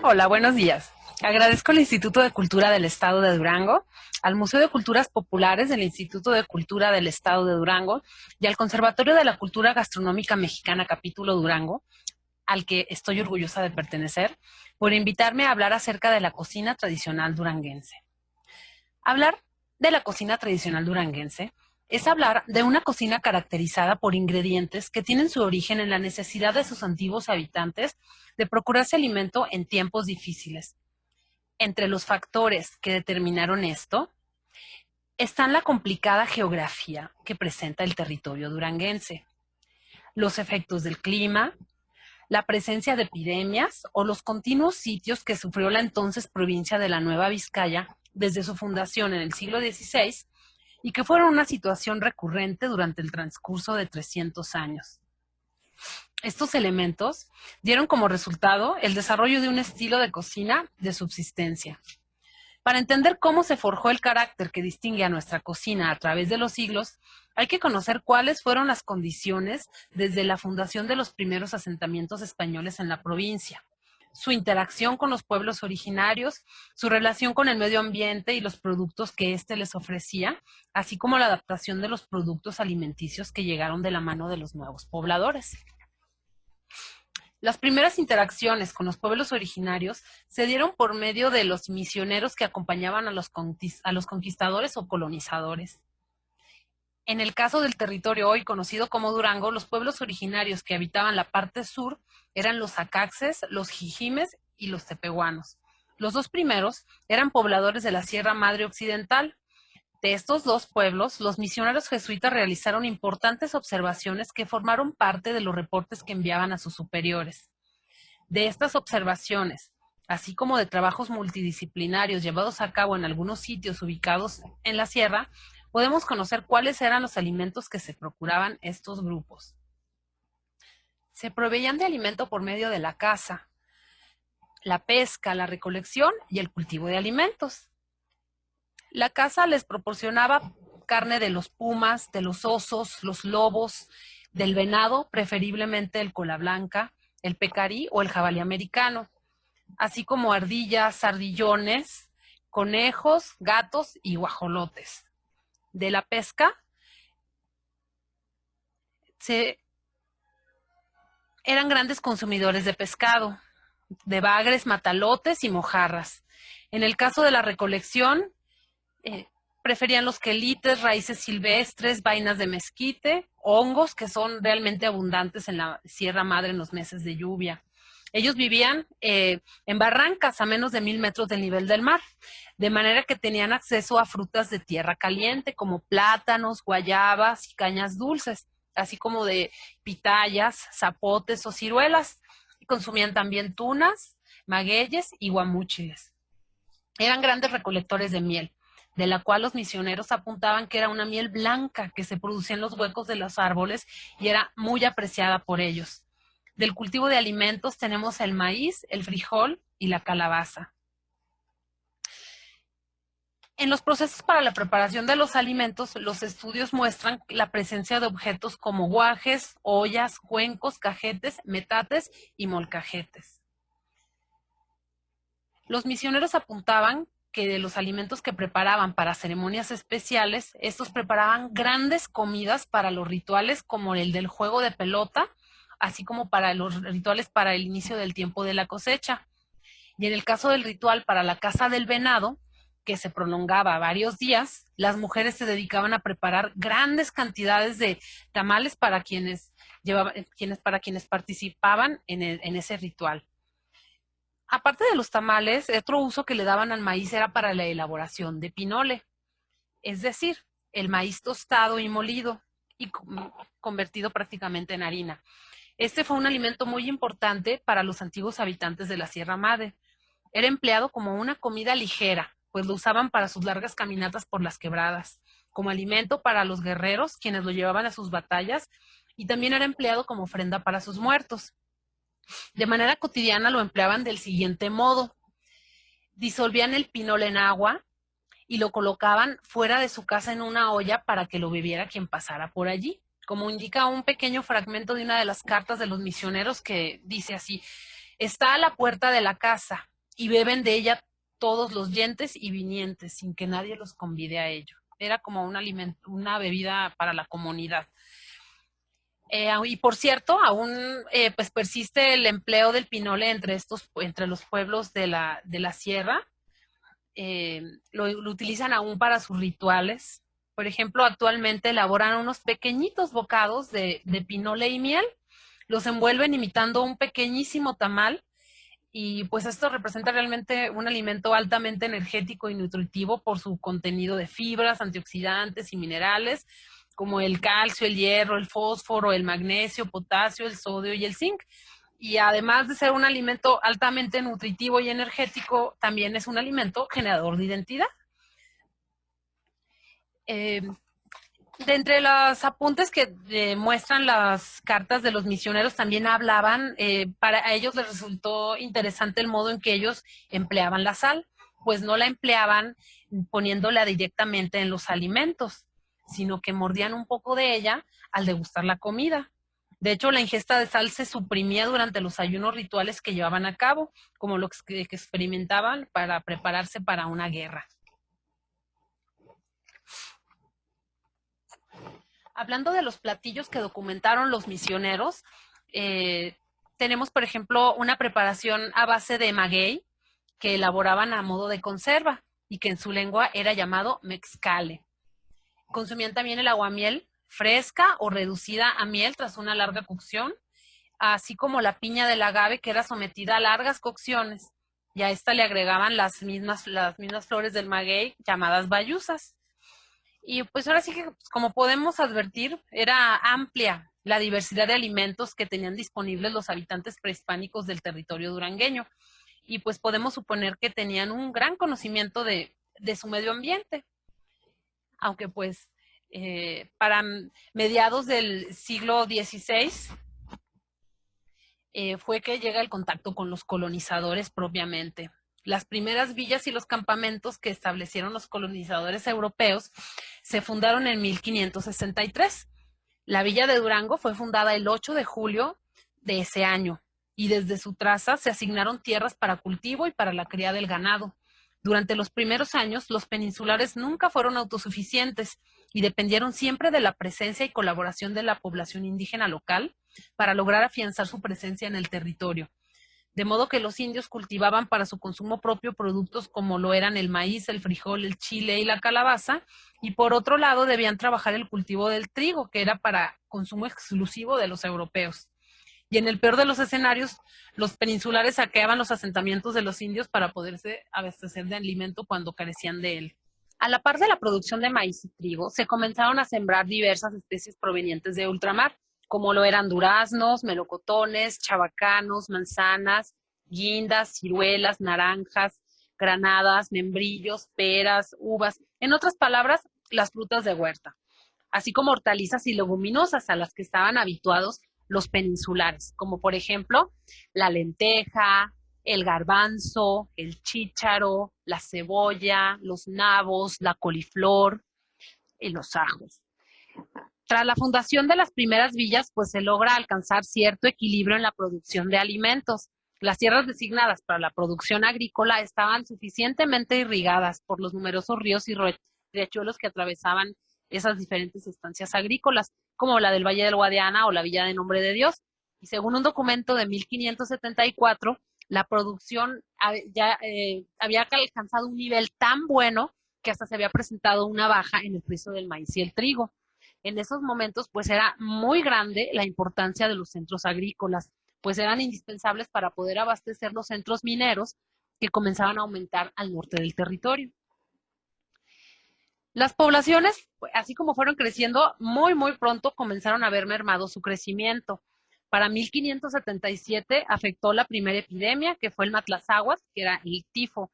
Hola, buenos días. Agradezco al Instituto de Cultura del Estado de Durango, al Museo de Culturas Populares del Instituto de Cultura del Estado de Durango y al Conservatorio de la Cultura Gastronómica Mexicana Capítulo Durango, al que estoy orgullosa de pertenecer, por invitarme a hablar acerca de la cocina tradicional duranguense. Hablar de la cocina tradicional duranguense es hablar de una cocina caracterizada por ingredientes que tienen su origen en la necesidad de sus antiguos habitantes de procurarse alimento en tiempos difíciles. Entre los factores que determinaron esto están la complicada geografía que presenta el territorio duranguense, los efectos del clima, la presencia de epidemias o los continuos sitios que sufrió la entonces provincia de la Nueva Vizcaya desde su fundación en el siglo XVI y que fueron una situación recurrente durante el transcurso de 300 años. Estos elementos dieron como resultado el desarrollo de un estilo de cocina de subsistencia. Para entender cómo se forjó el carácter que distingue a nuestra cocina a través de los siglos, hay que conocer cuáles fueron las condiciones desde la fundación de los primeros asentamientos españoles en la provincia, su interacción con los pueblos originarios, su relación con el medio ambiente y los productos que éste les ofrecía, así como la adaptación de los productos alimenticios que llegaron de la mano de los nuevos pobladores. Las primeras interacciones con los pueblos originarios se dieron por medio de los misioneros que acompañaban a los conquistadores o colonizadores. En el caso del territorio hoy conocido como Durango, los pueblos originarios que habitaban la parte sur eran los acaxes, los jijimes y los tepehuanos. Los dos primeros eran pobladores de la Sierra Madre Occidental. De estos dos pueblos, los misioneros jesuitas realizaron importantes observaciones que formaron parte de los reportes que enviaban a sus superiores. De estas observaciones, así como de trabajos multidisciplinarios llevados a cabo en algunos sitios ubicados en la sierra, podemos conocer cuáles eran los alimentos que se procuraban estos grupos. Se proveían de alimento por medio de la caza, la pesca, la recolección y el cultivo de alimentos. La caza les proporcionaba carne de los pumas, de los osos, los lobos, del venado, preferiblemente el cola blanca, el pecarí o el jabalí americano, así como ardillas, ardillones, conejos, gatos y guajolotes. De la pesca, eran grandes consumidores de pescado, de bagres, matalotes y mojarras. En el caso de la recolección, preferían los quelites, raíces silvestres, vainas de mezquite, hongos que son realmente abundantes en la Sierra Madre en los meses de lluvia. Ellos vivían en barrancas a menos de 1000 metros del nivel del mar, de manera que tenían acceso a frutas de tierra caliente como plátanos, guayabas y cañas dulces, así como de pitayas, zapotes o ciruelas. Y consumían también tunas, magueyes y guamúchiles. Eran grandes recolectores de miel, de la cual los misioneros apuntaban que era una miel blanca que se producía en los huecos de los árboles y era muy apreciada por ellos. Del cultivo de alimentos tenemos el maíz, el frijol y la calabaza. En los procesos para la preparación de los alimentos, los estudios muestran la presencia de objetos como guajes, ollas, cuencos, cajetes, metates y molcajetes. Los misioneros apuntaban que de los alimentos que preparaban para ceremonias especiales, estos preparaban grandes comidas para los rituales como el del juego de pelota, así como para los rituales para el inicio del tiempo de la cosecha. Y en el caso del ritual para la caza del venado, que se prolongaba varios días, las mujeres se dedicaban a preparar grandes cantidades de tamales para quienes participaban en ese ritual. Aparte de los tamales, otro uso que le daban al maíz era para la elaboración de pinole, es decir, el maíz tostado y molido y convertido prácticamente en harina. Este fue un alimento muy importante para los antiguos habitantes de la Sierra Madre. Era empleado como una comida ligera, pues lo usaban para sus largas caminatas por las quebradas, como alimento para los guerreros, quienes lo llevaban a sus batallas, y también era empleado como ofrenda para sus muertos. De manera cotidiana lo empleaban del siguiente modo: disolvían el pinole en agua y lo colocaban fuera de su casa en una olla para que lo bebiera quien pasara por allí, como indica un pequeño fragmento de una de las cartas de los misioneros que dice así: está a la puerta de la casa y beben de ella todos los yentes y vinientes sin que nadie los convide a ello. Era como una bebida para la comunidad. Y por cierto, aún pues persiste el empleo del pinole entre los pueblos de la sierra. Lo utilizan aún para sus rituales. Por ejemplo, actualmente elaboran unos pequeñitos bocados de pinole y miel, los envuelven imitando un pequeñísimo tamal, y pues esto representa realmente un alimento altamente energético y nutritivo por su contenido de fibras, antioxidantes y minerales, como el calcio, el hierro, el fósforo, el magnesio, potasio, el sodio y el zinc. Y además de ser un alimento altamente nutritivo y energético, también es un alimento generador de identidad. De entre los apuntes que muestran las cartas de los misioneros también hablaban, para ellos les resultó interesante el modo en que ellos empleaban la sal, pues no la empleaban poniéndola directamente en los alimentos, sino que mordían un poco de ella al degustar la comida. De hecho, la ingesta de sal se suprimía durante los ayunos rituales que llevaban a cabo, como los que experimentaban para prepararse para una guerra. Hablando de los platillos que documentaron los misioneros, tenemos, por ejemplo, una preparación a base de maguey que elaboraban a modo de conserva y que en su lengua era llamado mezcale. Consumían también el aguamiel fresca o reducida a miel tras una larga cocción, así como la piña del agave que era sometida a largas cocciones, y a esta le agregaban las mismas flores del maguey llamadas bayuzas. Y pues ahora sí que, como podemos advertir, era amplia la diversidad de alimentos que tenían disponibles los habitantes prehispánicos del territorio durangueño. Y pues podemos suponer que tenían un gran conocimiento de su medio ambiente. Aunque pues para mediados del siglo XVI fue que llega el contacto con los colonizadores propiamente. Las primeras villas y los campamentos que establecieron los colonizadores europeos se fundaron en 1563. La villa de Durango fue fundada el 8 de julio de ese año y desde su traza se asignaron tierras para cultivo y para la cría del ganado. Durante los primeros años, los peninsulares nunca fueron autosuficientes y dependieron siempre de la presencia y colaboración de la población indígena local para lograr afianzar su presencia en el territorio. De modo que los indios cultivaban para su consumo propio productos como lo eran el maíz, el frijol, el chile y la calabaza, y por otro lado debían trabajar el cultivo del trigo, que era para consumo exclusivo de los europeos. Y en el peor de los escenarios, los peninsulares saqueaban los asentamientos de los indios para poderse abastecer de alimento cuando carecían de él. A la par de la producción de maíz y trigo, se comenzaron a sembrar diversas especies provenientes de ultramar, como lo eran duraznos, melocotones, chabacanos, manzanas, guindas, ciruelas, naranjas, granadas, membrillos, peras, uvas, en otras palabras, las frutas de huerta, así como hortalizas y leguminosas a las que estaban habituados los peninsulares, como por ejemplo la lenteja, el garbanzo, el chícharo, la cebolla, los nabos, la coliflor y los ajos. Tras la fundación de las primeras villas, pues se logra alcanzar cierto equilibrio en la producción de alimentos. Las tierras designadas para la producción agrícola estaban suficientemente irrigadas por los numerosos ríos y riachuelos que atravesaban esas diferentes estancias agrícolas, como la del Valle del Guadiana o la Villa de Nombre de Dios. Y según un documento de 1574, la producción había alcanzado un nivel tan bueno que hasta se había presentado una baja en el precio del maíz y el trigo. En esos momentos, pues era muy grande la importancia de los centros agrícolas, pues eran indispensables para poder abastecer los centros mineros que comenzaban a aumentar al norte del territorio. Las poblaciones, así como fueron creciendo, muy pronto comenzaron a ver mermado su crecimiento. Para 1577 afectó la primera epidemia, que fue el matlazáhuatl, que era el tifo.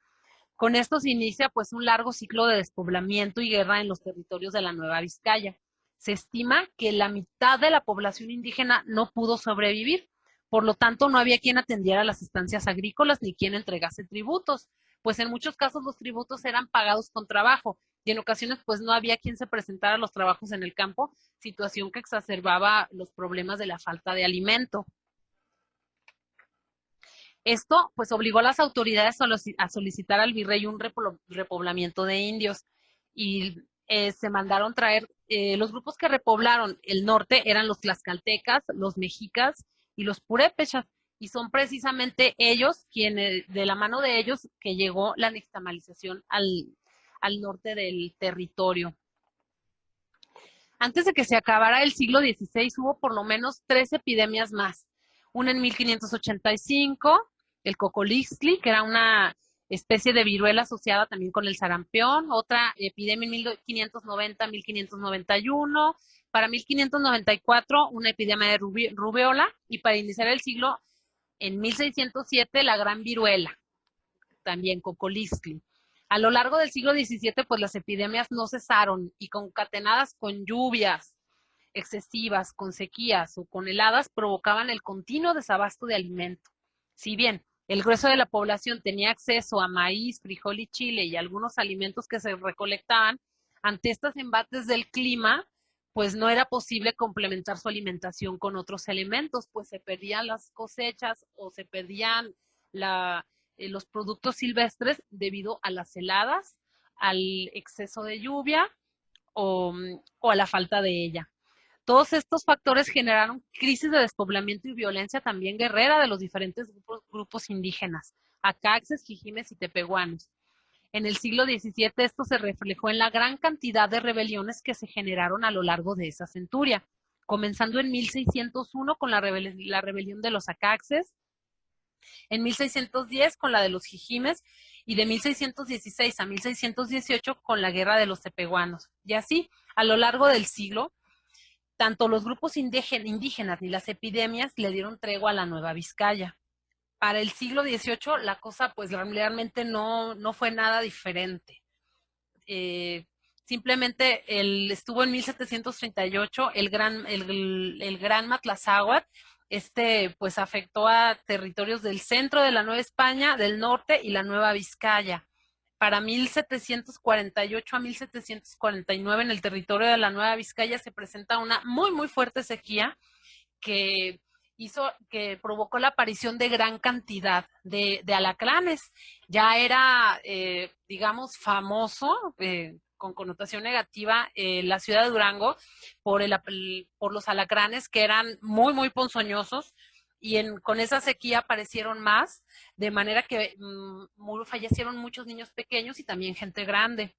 Con esto se inicia pues un largo ciclo de despoblamiento y guerra en los territorios de la Nueva Vizcaya. Se estima que la mitad de la población indígena no pudo sobrevivir, por lo tanto no había quien atendiera las estancias agrícolas ni quien entregase tributos, pues en muchos casos los tributos eran pagados con trabajo y en ocasiones pues no había quien se presentara a los trabajos en el campo, situación que exacerbaba los problemas de la falta de alimento. Esto pues obligó a las autoridades a solicitar al virrey un repoblamiento de indios y se mandaron traer, los grupos que repoblaron el norte eran los tlaxcaltecas, los mexicas y los purépechas, y son precisamente ellos quienes, de la mano de ellos, que llegó la nixtamalización al norte del territorio. Antes de que se acabara el siglo XVI hubo por lo menos 3 epidemias más. Una en 1585, el cocolixtli, que era una especie de viruela asociada también con el sarampión, otra epidemia en 1590-1591, para 1594 una epidemia de rubiola y para iniciar el siglo en 1607 la gran viruela, también cocolixtli. A lo largo del siglo XVII, pues las epidemias no cesaron y concatenadas con lluvias excesivas, con sequías o con heladas, provocaban el continuo desabasto de alimento. Si bien el grueso de la población tenía acceso a maíz, frijol y chile y algunos alimentos que se recolectaban, ante estos embates del clima, pues no era posible complementar su alimentación con otros elementos, pues se perdían las cosechas o se perdían los productos silvestres debido a las heladas, al exceso de lluvia o a la falta de ella. Todos estos factores generaron crisis de despoblamiento y violencia también guerrera de los diferentes grupos indígenas, acaxes, jijimes y tepehuanos. En el siglo XVII esto se reflejó en la gran cantidad de rebeliones que se generaron a lo largo de esa centuria, comenzando en 1601 con la rebelión de los acaxes, en 1610 con la de los jijimes y de 1616 a 1618 con la guerra de los tepehuanos. Y así, a lo largo del siglo, tanto los grupos indígenas ni las epidemias le dieron tregua a la Nueva Vizcaya. Para el siglo XVIII la cosa pues realmente no fue nada diferente. Simplemente estuvo en 1738 el gran Matlazáhuatl, pues afectó a territorios del centro de la Nueva España, del norte y la Nueva Vizcaya. Para 1748 a 1749 en el territorio de la Nueva Vizcaya se presenta una muy fuerte sequía que provocó la aparición de gran cantidad de alacranes. Ya era, digamos, famoso, con connotación negativa, la ciudad de Durango por los alacranes que eran muy ponzoñosos, y con esa sequía aparecieron más, de manera que fallecieron muchos niños pequeños y también gente grande.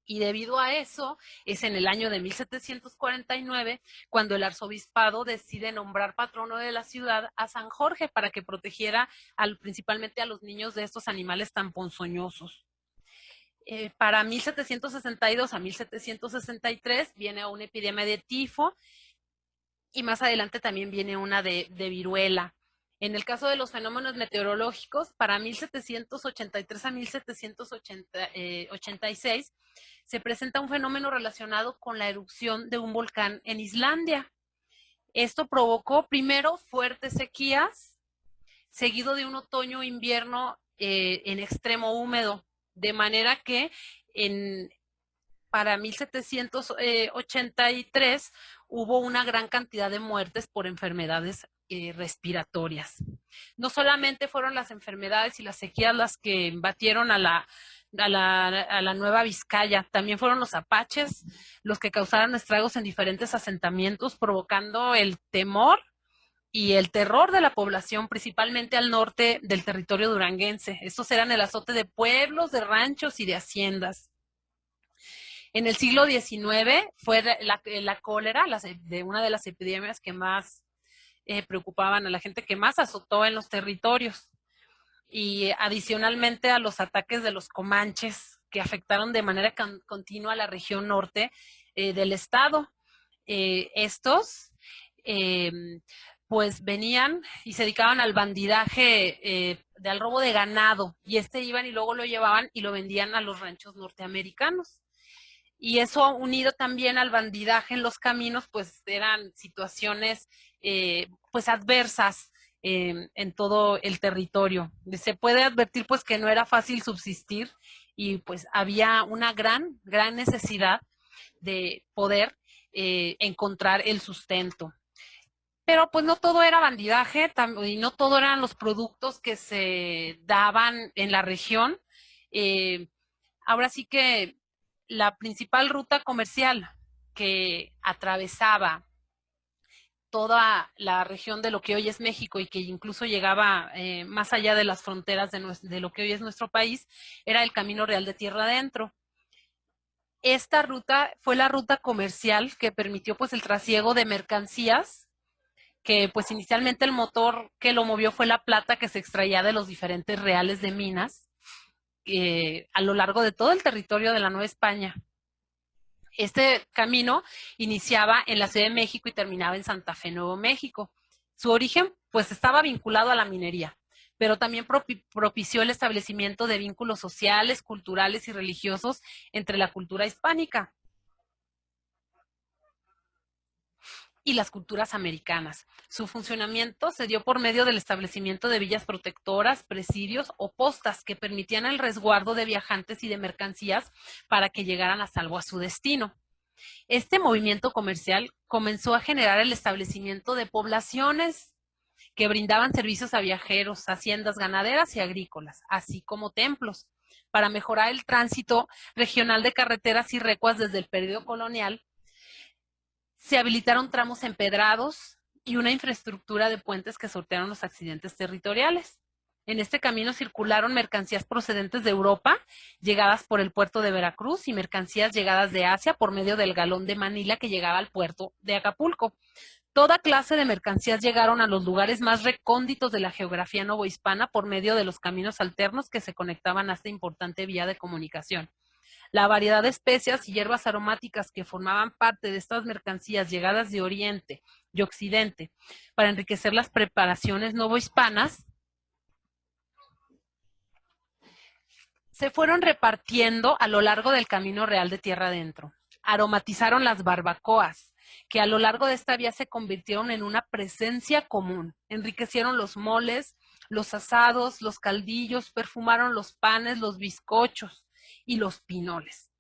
Y debido a eso, es en el año de 1749 cuando el arzobispado decide nombrar patrono de la ciudad a San Jorge para que protegiera principalmente a los niños de estos animales tan ponzoñosos. Para 1762 a 1763 viene una epidemia de tifo y más adelante también viene una de viruela. En el caso de los fenómenos meteorológicos, para 1783 a 1786 se presenta un fenómeno relacionado con la erupción de un volcán en Islandia. Esto provocó primero fuertes sequías, seguido de un otoño-invierno en extremo húmedo, de manera que para 1783 hubo una gran cantidad de muertes por enfermedades respiratorias. No solamente fueron las enfermedades y las sequías las que batieron a la Nueva Vizcaya, también fueron los apaches los que causaron estragos en diferentes asentamientos, provocando el temor y el terror de la población, principalmente al norte del territorio duranguense. Estos eran el azote de pueblos, de ranchos y de haciendas. En el siglo XIX fue la cólera, de una de las epidemias que más preocupaban a la gente, que más azotó en los territorios. Y adicionalmente a los ataques de los comanches, que afectaron de manera continua a la región norte del estado. Estos pues venían y se dedicaban al bandidaje, al robo de ganado, y iban y luego lo llevaban y lo vendían a los ranchos norteamericanos. Y eso, unido también al bandidaje en los caminos, pues eran situaciones pues adversas en todo el territorio. Se puede advertir pues que no era fácil subsistir, y pues había una gran necesidad de poder encontrar el sustento. Pero pues no todo era bandidaje, y no todo eran los productos que se daban en la región. Ahora sí que la principal ruta comercial que atravesaba toda la región de lo que hoy es México, y que incluso llegaba más allá de las fronteras de lo que hoy es nuestro país, era el Camino Real de Tierra Adentro. Esta ruta fue la ruta comercial que permitió pues el trasiego de mercancías, que pues inicialmente el motor que lo movió fue la plata que se extraía de los diferentes reales de minas a lo largo de todo el territorio de la Nueva España. Este camino iniciaba en la Ciudad de México y terminaba en Santa Fe, Nuevo México. Su origen pues estaba vinculado a la minería, pero también propició el establecimiento de vínculos sociales, culturales y religiosos entre la cultura hispánica y las culturas americanas. Su funcionamiento se dio por medio del establecimiento de villas protectoras, presidios o postas que permitían el resguardo de viajantes y de mercancías para que llegaran a salvo a su destino. Este movimiento comercial comenzó a generar el establecimiento de poblaciones que brindaban servicios a viajeros, haciendas ganaderas y agrícolas, así como templos. Para mejorar el tránsito regional de carreteras y recuas desde el periodo colonial, se habilitaron tramos empedrados y una infraestructura de puentes que sortearon los accidentes territoriales. En este camino circularon mercancías procedentes de Europa, llegadas por el puerto de Veracruz, y mercancías llegadas de Asia por medio del galón de Manila que llegaba al puerto de Acapulco. Toda clase de mercancías llegaron a los lugares más recónditos de la geografía novohispana por medio de los caminos alternos que se conectaban a esta importante vía de comunicación. La variedad de especias y hierbas aromáticas que formaban parte de estas mercancías llegadas de Oriente y Occidente para enriquecer las preparaciones novohispanas se fueron repartiendo a lo largo del Camino Real de Tierra Adentro. Aromatizaron las barbacoas, que a lo largo de esta vía se convirtieron en una presencia común. Enriquecieron los moles, los asados, los caldillos, perfumaron los panes, los bizcochos y los pinoles.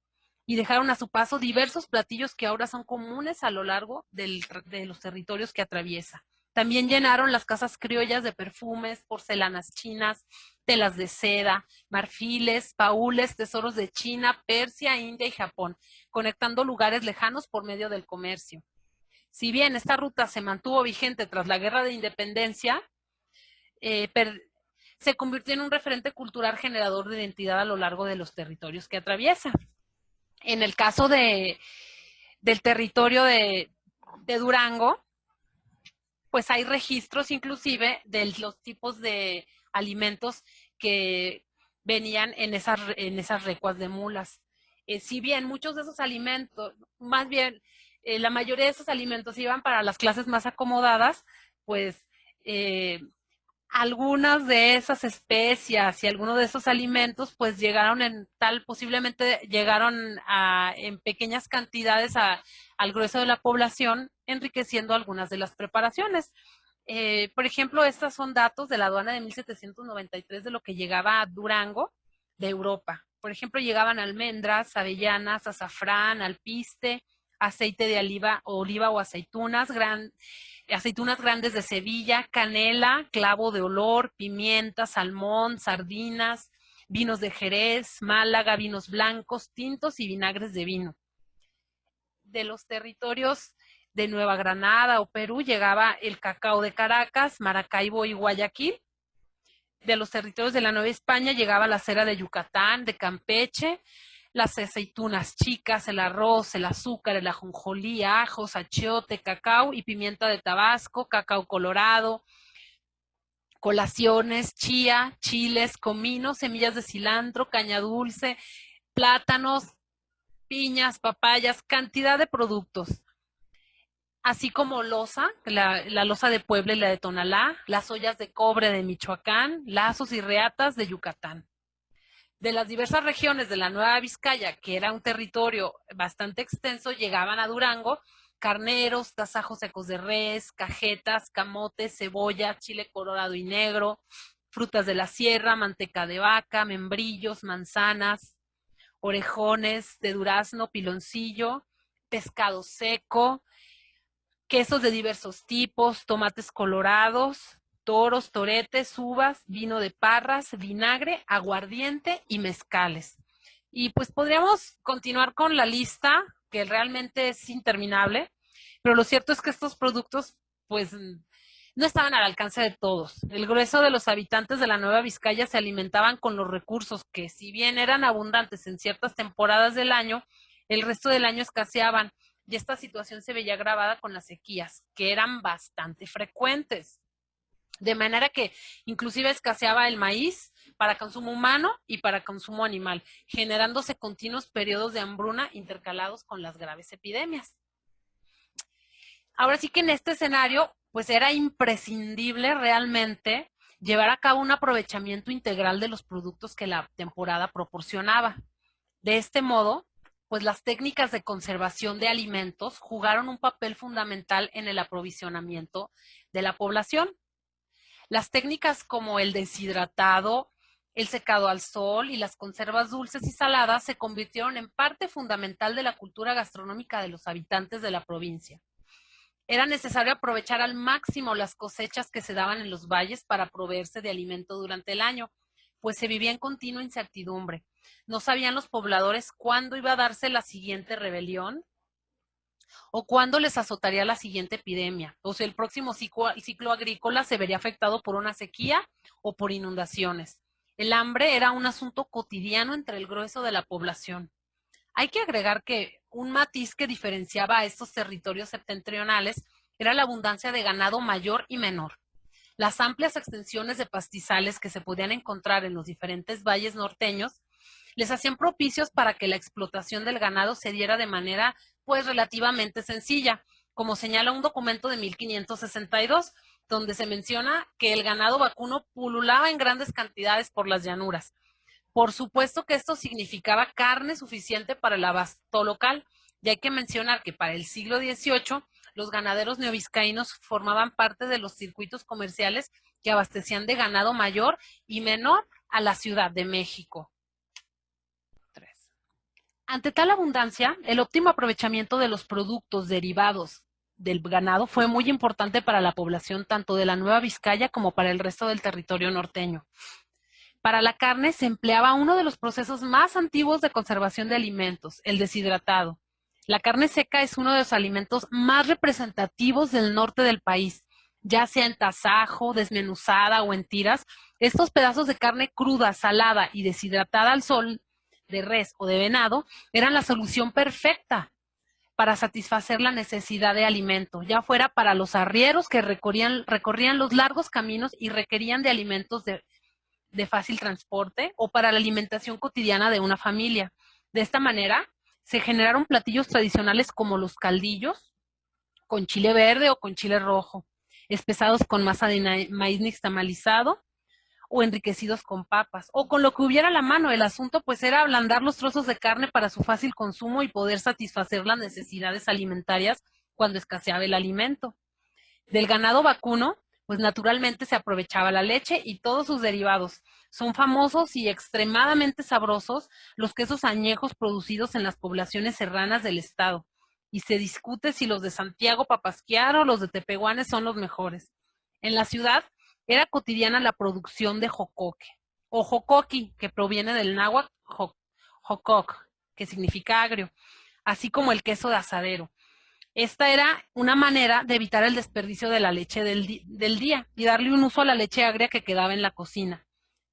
Y dejaron a su paso diversos platillos que ahora son comunes a lo largo de los territorios que atraviesa. También llenaron las casas criollas de perfumes, porcelanas chinas, telas de seda, marfiles, baúles, tesoros de China, Persia, India y Japón, conectando lugares lejanos por medio del comercio. Si bien esta ruta se mantuvo vigente tras la Guerra de Independencia, se convirtió en un referente cultural generador de identidad a lo largo de los territorios que atraviesa. En el caso del territorio de Durango, pues hay registros inclusive de los tipos de alimentos que venían en esas recuas de mulas. Si bien muchos de esos alimentos, más bien la mayoría de esos alimentos iban para las clases más acomodadas, pues algunas de esas especias y algunos de esos alimentos pues llegaron posiblemente llegaron en pequeñas cantidades al grueso de la población, enriqueciendo algunas de las preparaciones. Por ejemplo, estos son datos de la aduana de 1793 de lo que llegaba a Durango de Europa. Por ejemplo, llegaban almendras, avellanas, azafrán, alpiste, aceite de oliva o aceitunas grandes de Sevilla, canela, clavo de olor, pimienta, salmón, sardinas, vinos de Jerez, Málaga, vinos blancos, tintos y vinagres de vino. De los territorios de Nueva Granada o Perú llegaba el cacao de Caracas, Maracaibo y Guayaquil. De los territorios de la Nueva España llegaba la cera de Yucatán, de Campeche, las aceitunas chicas, el arroz, el azúcar, el ajonjolí, ajos, achiote, cacao y pimienta de Tabasco, cacao colorado, colaciones, chía, chiles, comino, semillas de cilantro, caña dulce, plátanos, piñas, papayas, cantidad de productos. Así como loza, la loza de Puebla y la de Tonalá, las ollas de cobre de Michoacán, lazos y reatas de Yucatán. De las diversas regiones de la Nueva Vizcaya, que era un territorio bastante extenso, llegaban a Durango carneros, tasajos secos de res, cajetas, camotes, cebolla, chile colorado y negro, frutas de la sierra, manteca de vaca, membrillos, manzanas, orejones de durazno, piloncillo, pescado seco, quesos de diversos tipos, tomates colorados, toros, toretes, uvas, vino de parras, vinagre, aguardiente y mezcales. Y pues podríamos continuar con la lista, que realmente es interminable, pero lo cierto es que estos productos pues no estaban al alcance de todos. El grueso de los habitantes de la Nueva Vizcaya se alimentaban con los recursos que, si bien eran abundantes en ciertas temporadas del año, el resto del año escaseaban, y esta situación se veía agravada con las sequías, que eran bastante frecuentes. De manera que inclusive escaseaba el maíz para consumo humano y para consumo animal, generándose continuos periodos de hambruna intercalados con las graves epidemias. Ahora sí que en este escenario, pues era imprescindible realmente llevar a cabo un aprovechamiento integral de los productos que la temporada proporcionaba. De este modo, pues las técnicas de conservación de alimentos jugaron un papel fundamental en el aprovisionamiento de la población. Las técnicas como el deshidratado, el secado al sol y las conservas dulces y saladas se convirtieron en parte fundamental de la cultura gastronómica de los habitantes de la provincia. Era necesario aprovechar al máximo las cosechas que se daban en los valles para proveerse de alimento durante el año, pues se vivía en continua incertidumbre. No sabían los pobladores cuándo iba a darse la siguiente rebelión o cuándo les azotaría la siguiente epidemia, o si el próximo ciclo agrícola se vería afectado por una sequía o por inundaciones. El hambre era un asunto cotidiano entre el grueso de la población. Hay que agregar que un matiz que diferenciaba a estos territorios septentrionales era la abundancia de ganado mayor y menor. Las amplias extensiones de pastizales que se podían encontrar en los diferentes valles norteños les hacían propicios para que la explotación del ganado se diera de manera pues relativamente sencilla, como señala un documento de 1562, donde se menciona que el ganado vacuno pululaba en grandes cantidades por las llanuras. Por supuesto que esto significaba carne suficiente para el abasto local, y hay que mencionar que para el siglo XVIII los ganaderos neovizcaínos formaban parte de los circuitos comerciales que abastecían de ganado mayor y menor a la Ciudad de México. Ante tal abundancia, el óptimo aprovechamiento de los productos derivados del ganado fue muy importante para la población tanto de la Nueva Vizcaya como para el resto del territorio norteño. Para la carne se empleaba uno de los procesos más antiguos de conservación de alimentos, el deshidratado. La carne seca es uno de los alimentos más representativos del norte del país, ya sea en tasajo, desmenuzada o en tiras. Estos pedazos de carne cruda, salada y deshidratada al sol, de res o de venado, eran la solución perfecta para satisfacer la necesidad de alimento, ya fuera para los arrieros que recorrían los largos caminos y requerían de alimentos de fácil transporte o para la alimentación cotidiana de una familia. De esta manera, se generaron platillos tradicionales como los caldillos, con chile verde o con chile rojo, espesados con masa de maíz nixtamalizado o enriquecidos con papas, o con lo que hubiera a la mano. El asunto pues era ablandar los trozos de carne para su fácil consumo y poder satisfacer las necesidades alimentarias cuando escaseaba el alimento. Del ganado vacuno, pues naturalmente se aprovechaba la leche y todos sus derivados. Son famosos y extremadamente sabrosos los quesos añejos producidos en las poblaciones serranas del estado, y se discute si los de Santiago Papasquiar o los de Tepehuanes son los mejores. En la ciudad era cotidiana la producción de jocoque, o jocoqui, que proviene del náhuatl jococ, que significa agrio, así como el queso de asadero. Esta era una manera de evitar el desperdicio de la leche del día y darle un uso a la leche agria que quedaba en la cocina.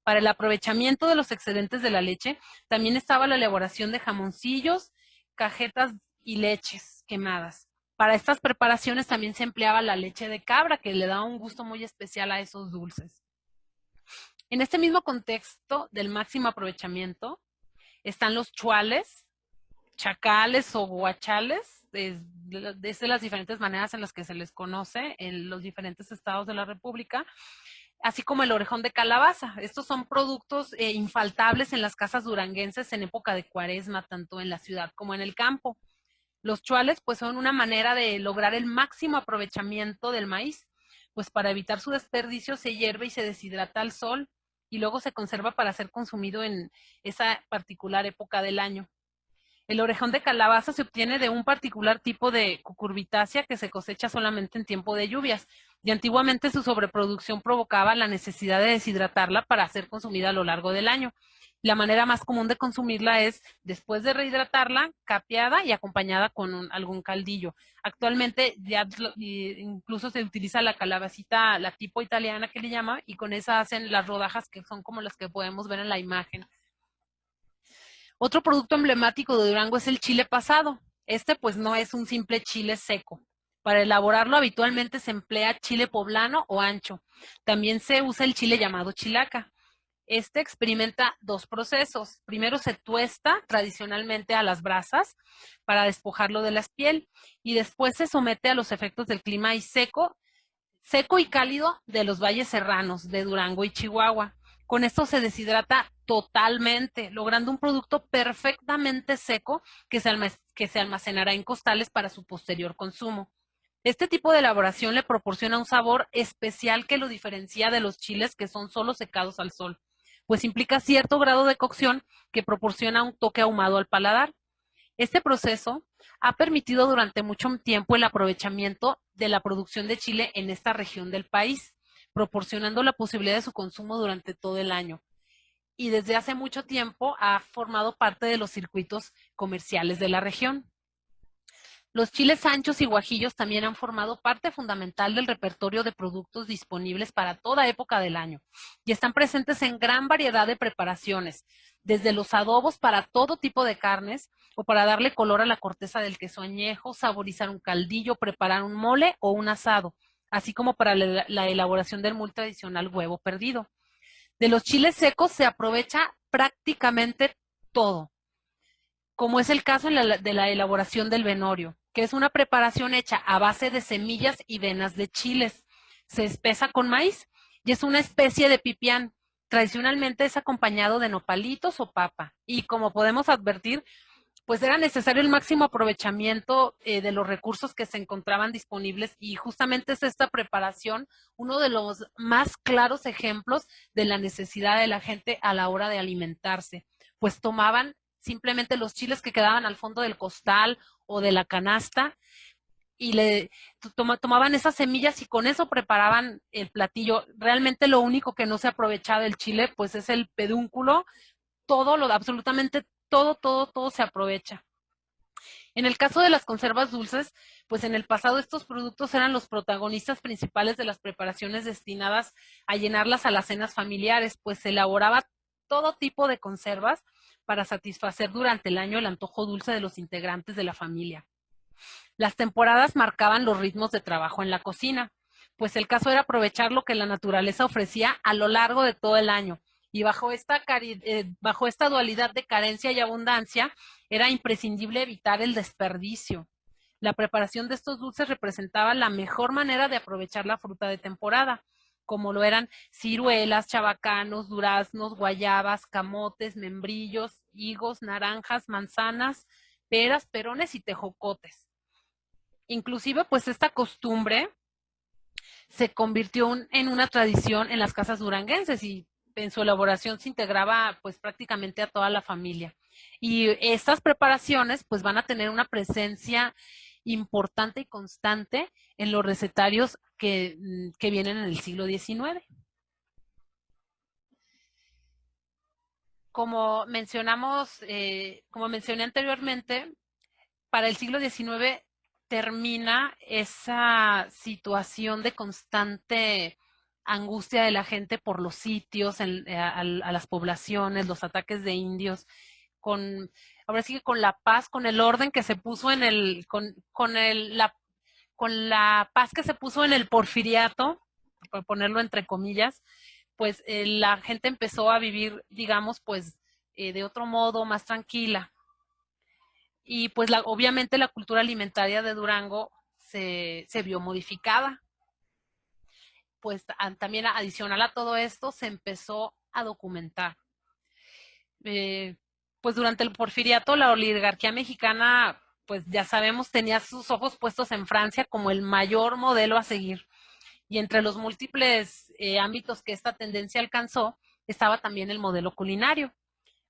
Para el aprovechamiento de los excedentes de la leche, también estaba la elaboración de jamoncillos, cajetas y leches quemadas. Para estas preparaciones también se empleaba la leche de cabra, que le daba un gusto muy especial a esos dulces. En este mismo contexto del máximo aprovechamiento están los chuales, chacales o guachales, desde las diferentes maneras en las que se les conoce en los diferentes estados de la República, así como el orejón de calabaza. Estos son productos infaltables en las casas duranguenses en época de Cuaresma, tanto en la ciudad como en el campo. Los chuales pues son una manera de lograr el máximo aprovechamiento del maíz, pues para evitar su desperdicio se hierve y se deshidrata al sol y luego se conserva para ser consumido en esa particular época del año. El orejón de calabaza se obtiene de un particular tipo de cucurbitácea que se cosecha solamente en tiempo de lluvias, y antiguamente su sobreproducción provocaba la necesidad de deshidratarla para ser consumida a lo largo del año. La manera más común de consumirla es, después de rehidratarla, capeada y acompañada con algún caldillo. Actualmente ya incluso se utiliza la calabacita, la tipo italiana que le llama, y con esa hacen las rodajas que son como las que podemos ver en la imagen. Otro producto emblemático de Durango es el chile pasado. Este pues no es un simple chile seco. Para elaborarlo habitualmente se emplea chile poblano o ancho. También se usa el chile llamado chilaca. Este experimenta dos procesos. Primero se tuesta tradicionalmente a las brasas para despojarlo de la piel y después se somete a los efectos del clima y seco. seco y cálido de los valles serranos de Durango y Chihuahua. Con esto se deshidrata totalmente, logrando un producto perfectamente seco que se almacenará en costales para su posterior consumo. Este tipo de elaboración le proporciona un sabor especial que lo diferencia de los chiles que son solo secados al sol, pues implica cierto grado de cocción que proporciona un toque ahumado al paladar. Este proceso ha permitido durante mucho tiempo el aprovechamiento de la producción de chile en esta región del país, proporcionando la posibilidad de su consumo durante todo el año. Y desde hace mucho tiempo ha formado parte de los circuitos comerciales de la región. Los chiles anchos y guajillos también han formado parte fundamental del repertorio de productos disponibles para toda época del año y están presentes en gran variedad de preparaciones, desde los adobos para todo tipo de carnes o para darle color a la corteza del queso añejo, saborizar un caldillo, preparar un mole o un asado, así como para la elaboración del muy tradicional huevo perdido. De los chiles secos se aprovecha prácticamente todo, como es el caso de la elaboración del venorio, que es una preparación hecha a base de semillas y venas de chiles. Se espesa con maíz y es una especie de pipián. Tradicionalmente es acompañado de nopalitos o papa. Y como podemos advertir, pues era necesario el máximo aprovechamiento de los recursos que se encontraban disponibles y justamente es esta preparación uno de los más claros ejemplos de la necesidad de la gente a la hora de alimentarse, pues tomaban simplemente los chiles que quedaban al fondo del costal o de la canasta y tomaban esas semillas y con eso preparaban el platillo. Realmente lo único que no se aprovechaba del chile pues es el pedúnculo, absolutamente todo se aprovecha. En el caso de las conservas dulces, pues en el pasado estos productos eran los protagonistas principales de las preparaciones destinadas a llenar las alacenas familiares, pues se elaboraba todo tipo de conservas para satisfacer durante el año el antojo dulce de los integrantes de la familia. Las temporadas marcaban los ritmos de trabajo en la cocina, pues el caso era aprovechar lo que la naturaleza ofrecía a lo largo de todo el año. Y bajo esta dualidad de carencia y abundancia, era imprescindible evitar el desperdicio. La preparación de estos dulces representaba la mejor manera de aprovechar la fruta de temporada, como lo eran ciruelas, chabacanos, duraznos, guayabas, camotes, membrillos, higos, naranjas, manzanas, peras, perones y tejocotes. Inclusive, pues esta costumbre se convirtió en una tradición en las casas duranguenses y en su elaboración se integraba pues prácticamente a toda la familia. Y estas preparaciones pues van a tener una presencia importante y constante en los recetarios que vienen en el siglo XIX. Como mencioné anteriormente, para el siglo XIX termina esa situación de constante angustia de la gente por los sitios a las poblaciones, los ataques de indios, ahora sí que con la paz, con el orden que se puso con la paz que se puso en el porfiriato, por ponerlo entre comillas, pues la gente empezó a vivir, digamos, pues de otro modo, más tranquila. Y pues obviamente la cultura alimentaria de Durango se vio modificada. Pues también adicional a todo esto se empezó a documentar. Pues durante el porfiriato la oligarquía mexicana, pues ya sabemos, tenía sus ojos puestos en Francia como el mayor modelo a seguir. Y entre los múltiples ámbitos que esta tendencia alcanzó, estaba también el modelo culinario.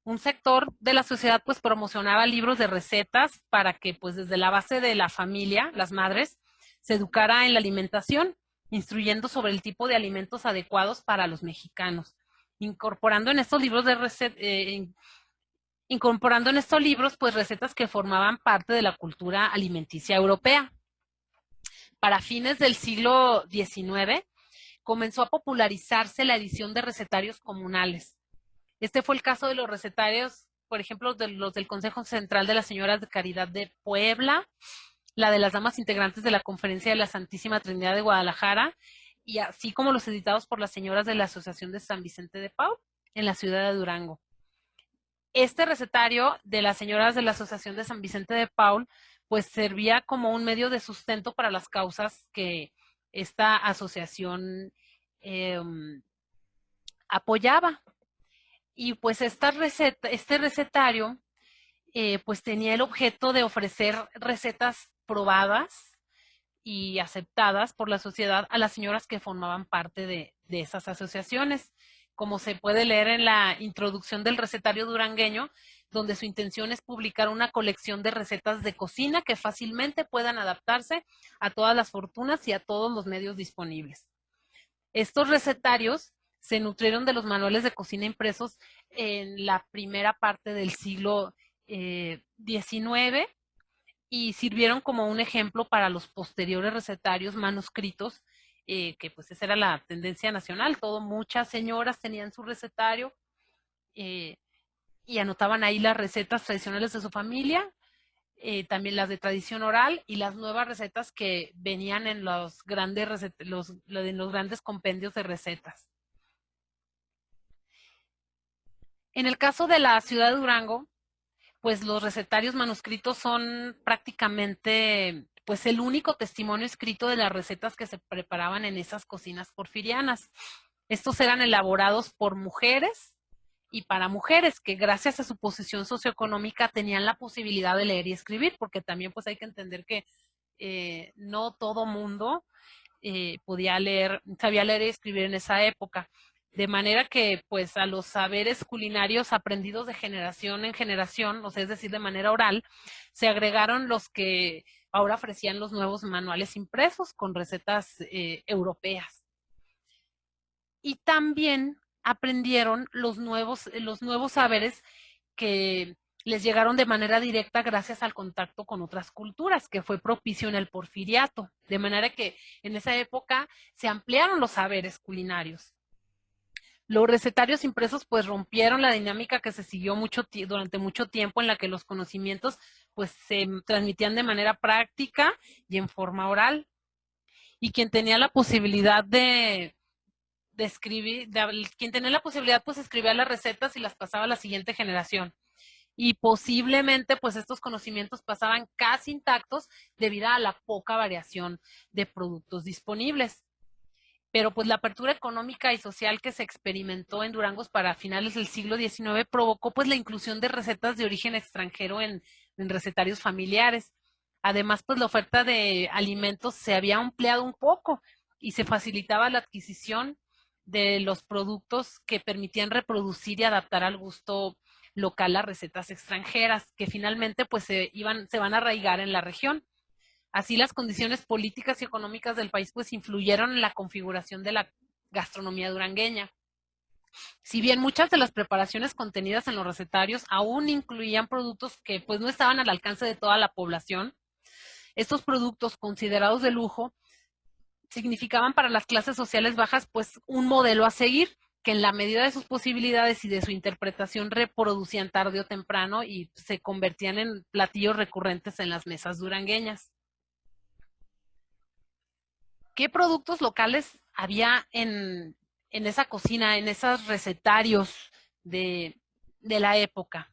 Un sector de la sociedad pues promocionaba libros de recetas para que pues desde la base de la familia, las madres, se educara en la alimentación, instruyendo sobre el tipo de alimentos adecuados para los mexicanos, incorporando en estos libros pues recetas que formaban parte de la cultura alimenticia europea. Para fines del siglo XIX comenzó a popularizarse la edición de recetarios comunales. Este fue el caso de los recetarios, por ejemplo, de los del Consejo Central de las Señoras de Caridad de Puebla, la de las damas integrantes de la Conferencia de la Santísima Trinidad de Guadalajara, y así como los editados por las señoras de la Asociación de San Vicente de Paúl, en la ciudad de Durango. Este recetario de las señoras de la Asociación de San Vicente de Paúl, pues servía como un medio de sustento para las causas que esta asociación apoyaba. Y pues este recetario pues tenía el objeto de ofrecer recetas probadas y aceptadas por la sociedad a las señoras que formaban parte de esas asociaciones. Como se puede leer en la introducción del recetario durangueño, donde su intención es publicar una colección de recetas de cocina que fácilmente puedan adaptarse a todas las fortunas y a todos los medios disponibles. Estos recetarios se nutrieron de los manuales de cocina impresos en la primera parte del siglo XIX y sirvieron como un ejemplo para los posteriores recetarios manuscritos, que pues esa era la tendencia nacional. Muchas señoras tenían su recetario y anotaban ahí las recetas tradicionales de su familia, también las de tradición oral y las nuevas recetas que venían en los grandes, en los grandes compendios de recetas. En el caso de la ciudad de Durango, pues los recetarios manuscritos son prácticamente pues el único testimonio escrito de las recetas que se preparaban en esas cocinas porfirianas. Estos eran elaborados por mujeres y para mujeres que gracias a su posición socioeconómica tenían la posibilidad de leer y escribir, porque también pues hay que entender que no todo mundo sabía leer y escribir en esa época. De manera que, pues, a los saberes culinarios aprendidos de generación en generación, o sea, es decir, de manera oral, se agregaron los que ahora ofrecían los nuevos manuales impresos con recetas europeas. Y también aprendieron los nuevos saberes que les llegaron de manera directa gracias al contacto con otras culturas, que fue propicio en el porfiriato. De manera que en esa época se ampliaron los saberes culinarios. Los recetarios impresos pues rompieron la dinámica que se siguió durante mucho tiempo, en la que los conocimientos pues se transmitían de manera práctica y en forma oral. Y quien tenía la posibilidad de escribir, quien tenía la posibilidad pues escribía las recetas y las pasaba a la siguiente generación. Y posiblemente pues estos conocimientos pasaban casi intactos debido a la poca variación de productos disponibles. Pero pues la apertura económica y social que se experimentó en Durango para finales del siglo XIX provocó pues la inclusión de recetas de origen extranjero en recetarios familiares. Además, pues la oferta de alimentos se había ampliado un poco y se facilitaba la adquisición de los productos que permitían reproducir y adaptar al gusto local las recetas extranjeras, que finalmente pues se van a arraigar en la región. Así las condiciones políticas y económicas del país pues influyeron en la configuración de la gastronomía durangueña. Si bien muchas de las preparaciones contenidas en los recetarios aún incluían productos que pues no estaban al alcance de toda la población, estos productos considerados de lujo significaban para las clases sociales bajas pues un modelo a seguir, que en la medida de sus posibilidades y de su interpretación reproducían tarde o temprano y se convertían en platillos recurrentes en las mesas durangueñas. ¿Qué productos locales había en esa cocina, en esos recetarios de la época?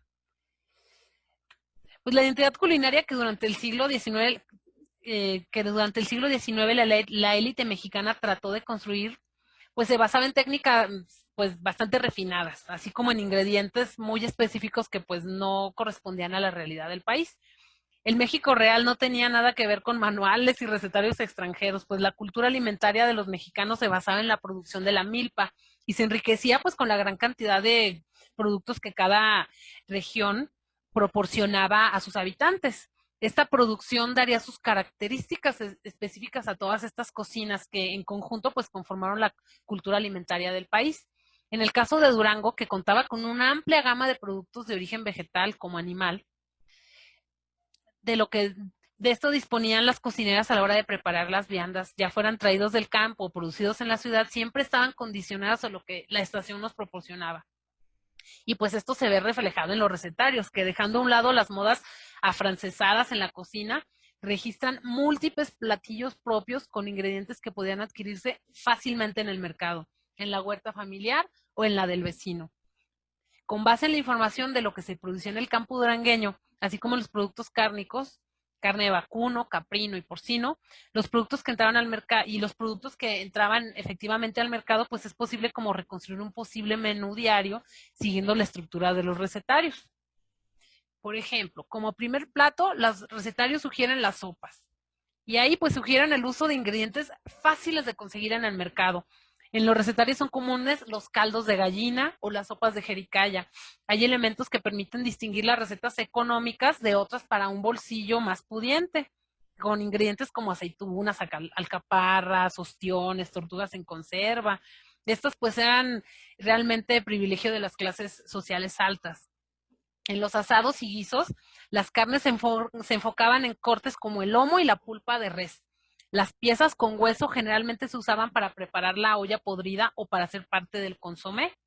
Pues la identidad culinaria que durante el siglo XIX, la élite mexicana trató de construir, pues se basaba en técnicas pues bastante refinadas, así como en ingredientes muy específicos que pues no correspondían a la realidad del país. El México real no tenía nada que ver con manuales y recetarios extranjeros, pues la cultura alimentaria de los mexicanos se basaba en la producción de la milpa y se enriquecía pues con la gran cantidad de productos que cada región proporcionaba a sus habitantes. Esta producción daría sus características específicas a todas estas cocinas que en conjunto pues conformaron la cultura alimentaria del país. En el caso de Durango, que contaba con una amplia gama de productos de origen vegetal como animal, de esto disponían las cocineras a la hora de preparar las viandas, ya fueran traídos del campo o producidos en la ciudad, siempre estaban condicionadas a lo que la estación nos proporcionaba. Y pues esto se ve reflejado en los recetarios, que dejando a un lado las modas afrancesadas en la cocina, registran múltiples platillos propios con ingredientes que podían adquirirse fácilmente en el mercado, en la huerta familiar o en la del vecino. Con base en la información de lo que se producía en el campo durangueño, así como los productos cárnicos, carne de vacuno, caprino y porcino. Los productos que entraban al mercado y los productos que entraban efectivamente al mercado, pues es posible como reconstruir un posible menú diario siguiendo la estructura de los recetarios. Por ejemplo, como primer plato, los recetarios sugieren las sopas. Y ahí pues sugieren el uso de ingredientes fáciles de conseguir en el mercado. En los recetarios son comunes los caldos de gallina o las sopas de jericaya. Hay elementos que permiten distinguir las recetas económicas de otras para un bolsillo más pudiente, con ingredientes como aceitunas, alcaparras, ostiones, tortugas en conserva. Estos pues eran realmente privilegio de las clases sociales altas. En los asados y guisos, las carnes se enfocaban en cortes como el lomo y la pulpa de res. Las piezas con hueso generalmente se usaban para preparar la olla podrida o para hacer parte del consomé.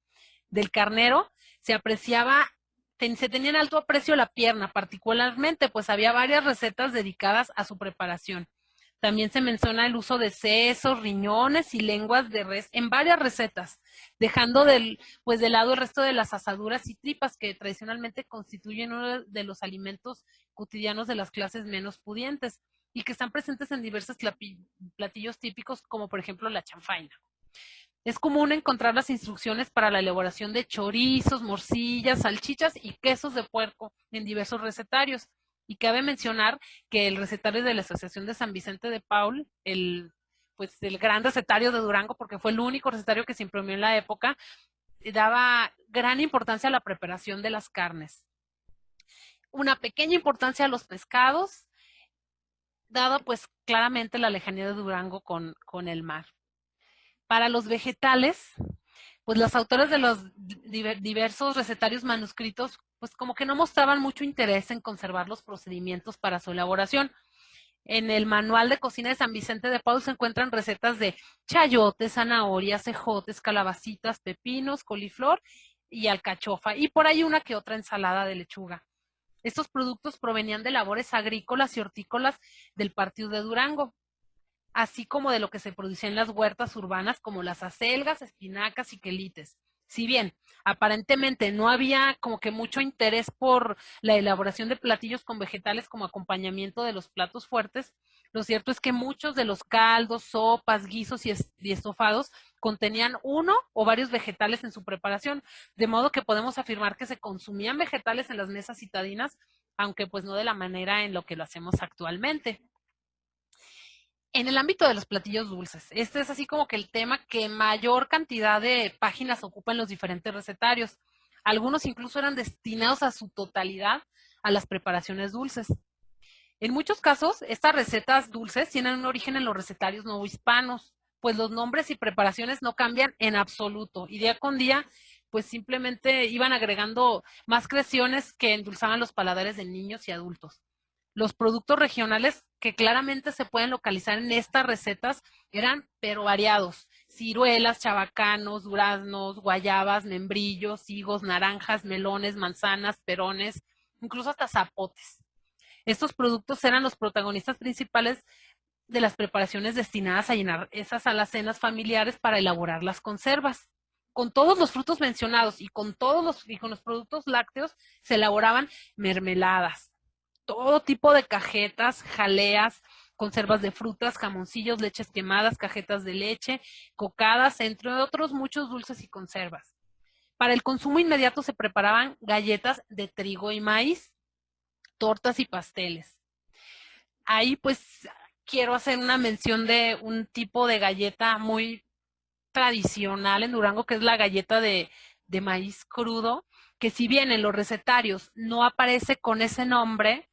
Del carnero se tenía en alto aprecio la pierna, particularmente, pues había varias recetas dedicadas a su preparación. También se menciona el uso de sesos, riñones y lenguas de res en varias recetas, dejando de lado el resto de las asaduras y tripas que tradicionalmente constituyen uno de los alimentos cotidianos de las clases menos pudientes y que están presentes en diversos platillos típicos como por ejemplo la chanfaina. Es común encontrar las instrucciones para la elaboración de chorizos, morcillas, salchichas y quesos de puerco en diversos recetarios. Y cabe mencionar que el recetario de la Asociación de San Vicente de Paul, el gran recetario de Durango, porque fue el único recetario que se imprimió en la época, daba gran importancia a la preparación de las carnes. Una pequeña importancia a los pescados, dada pues claramente la lejanía de Durango con el mar. Para los vegetales, pues los autores de los diversos recetarios manuscritos, pues como que no mostraban mucho interés en conservar los procedimientos para su elaboración. En el manual de cocina de San Vicente de Paul se encuentran recetas de chayotes, zanahorias, ejotes, calabacitas, pepinos, coliflor y alcachofa, y por ahí una que otra ensalada de lechuga. Estos productos provenían de labores agrícolas y hortícolas del partido de Durango, así como de lo que se producía en las huertas urbanas como las acelgas, espinacas y quelites. Si bien aparentemente no había como que mucho interés por la elaboración de platillos con vegetales como acompañamiento de los platos fuertes, lo cierto es que muchos de los caldos, sopas, guisos y estofados contenían uno o varios vegetales en su preparación, de modo que podemos afirmar que se consumían vegetales en las mesas citadinas, aunque pues no de la manera en lo que lo hacemos actualmente. En el ámbito de los platillos dulces, este es así como que el tema que mayor cantidad de páginas ocupa en los diferentes recetarios. Algunos incluso eran destinados a su totalidad a las preparaciones dulces. En muchos casos, estas recetas dulces tienen un origen en los recetarios novohispanos, pues los nombres y preparaciones no cambian en absoluto y día con día, pues simplemente iban agregando más creaciones que endulzaban los paladares de niños y adultos. Los productos regionales que claramente se pueden localizar en estas recetas eran pero variados. Ciruelas, chabacanos, duraznos, guayabas, membrillos, higos, naranjas, melones, manzanas, perones, incluso hasta zapotes. Estos productos eran los protagonistas principales de las preparaciones destinadas a llenar esas alacenas familiares para elaborar las conservas. Con todos los frutos mencionados y con los productos lácteos se elaboraban mermeladas, todo tipo de cajetas, jaleas, conservas de frutas, jamoncillos, leches quemadas, cajetas de leche, cocadas, entre otros muchos dulces y conservas. Para el consumo inmediato se preparaban galletas de trigo y maíz, tortas y pasteles. Ahí pues quiero hacer una mención de un tipo de galleta muy tradicional en Durango, que es la galleta de maíz crudo, que si bien en los recetarios no aparece con ese nombre,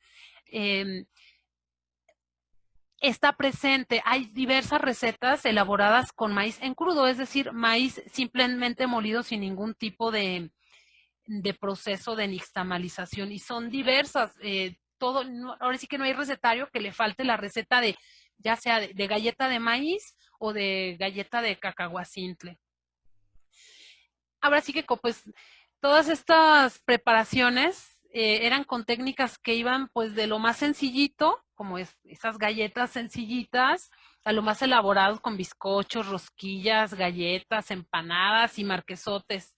está presente. Hay diversas recetas elaboradas con maíz en crudo, es decir, maíz simplemente molido sin ningún tipo de proceso de nixtamalización, y son diversas. Ahora sí que no hay recetario que le falte la receta de, ya sea de galleta de maíz o de galleta de cacahuacintle. Ahora sí que pues todas estas preparaciones eran con técnicas que iban pues de lo más sencillito, como esas galletas sencillitas, a lo más elaborado con bizcochos, rosquillas, galletas, empanadas y marquesotes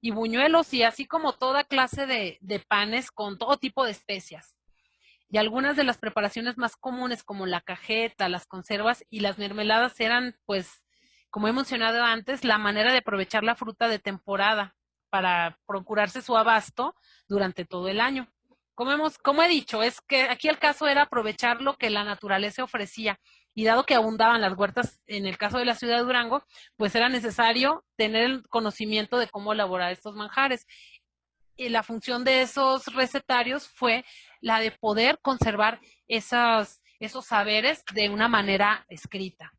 y buñuelos, y así como toda clase de panes con todo tipo de especias. y algunas de las preparaciones más comunes como la cajeta, las conservas y las mermeladas eran, pues, como he mencionado antes, la manera de aprovechar la fruta de temporada para procurarse su abasto durante todo el año. Como he dicho, es que aquí el caso era aprovechar lo que la naturaleza ofrecía, y dado que abundaban las huertas en el caso de la ciudad de Durango, pues era necesario tener el conocimiento de cómo elaborar estos manjares. Y la función de esos recetarios fue la de poder conservar esos saberes de una manera escrita.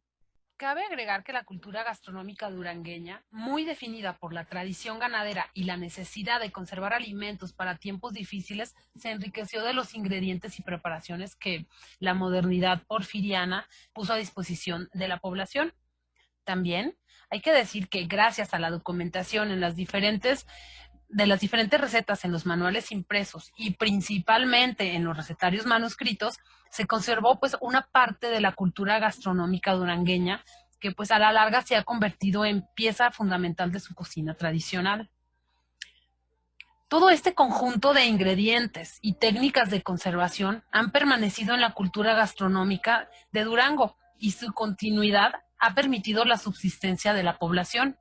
Cabe agregar que la cultura gastronómica durangueña, muy definida por la tradición ganadera y la necesidad de conservar alimentos para tiempos difíciles, se enriqueció de los ingredientes y preparaciones que la modernidad porfiriana puso a disposición de la población. También hay que decir que gracias a la documentación en las diferentes recetas en los manuales impresos y principalmente en los recetarios manuscritos, se conservó pues una parte de la cultura gastronómica durangueña que pues a la larga se ha convertido en pieza fundamental de su cocina tradicional. Todo este conjunto de ingredientes y técnicas de conservación han permanecido en la cultura gastronómica de Durango y su continuidad ha permitido la subsistencia de la población.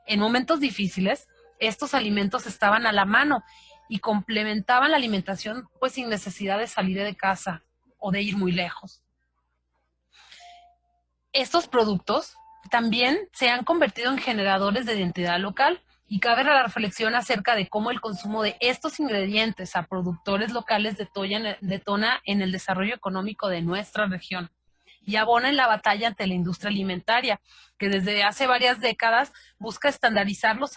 En momentos difíciles, estos alimentos estaban a la mano y complementaban la alimentación pues sin necesidad de salir de casa o de ir muy lejos. Estos productos también se han convertido en generadores de identidad local y cabe la reflexión acerca de cómo el consumo de estos ingredientes a productores locales detona en el desarrollo económico de nuestra región y abona en la batalla ante la industria alimentaria, que desde hace varias décadas busca estandarizar los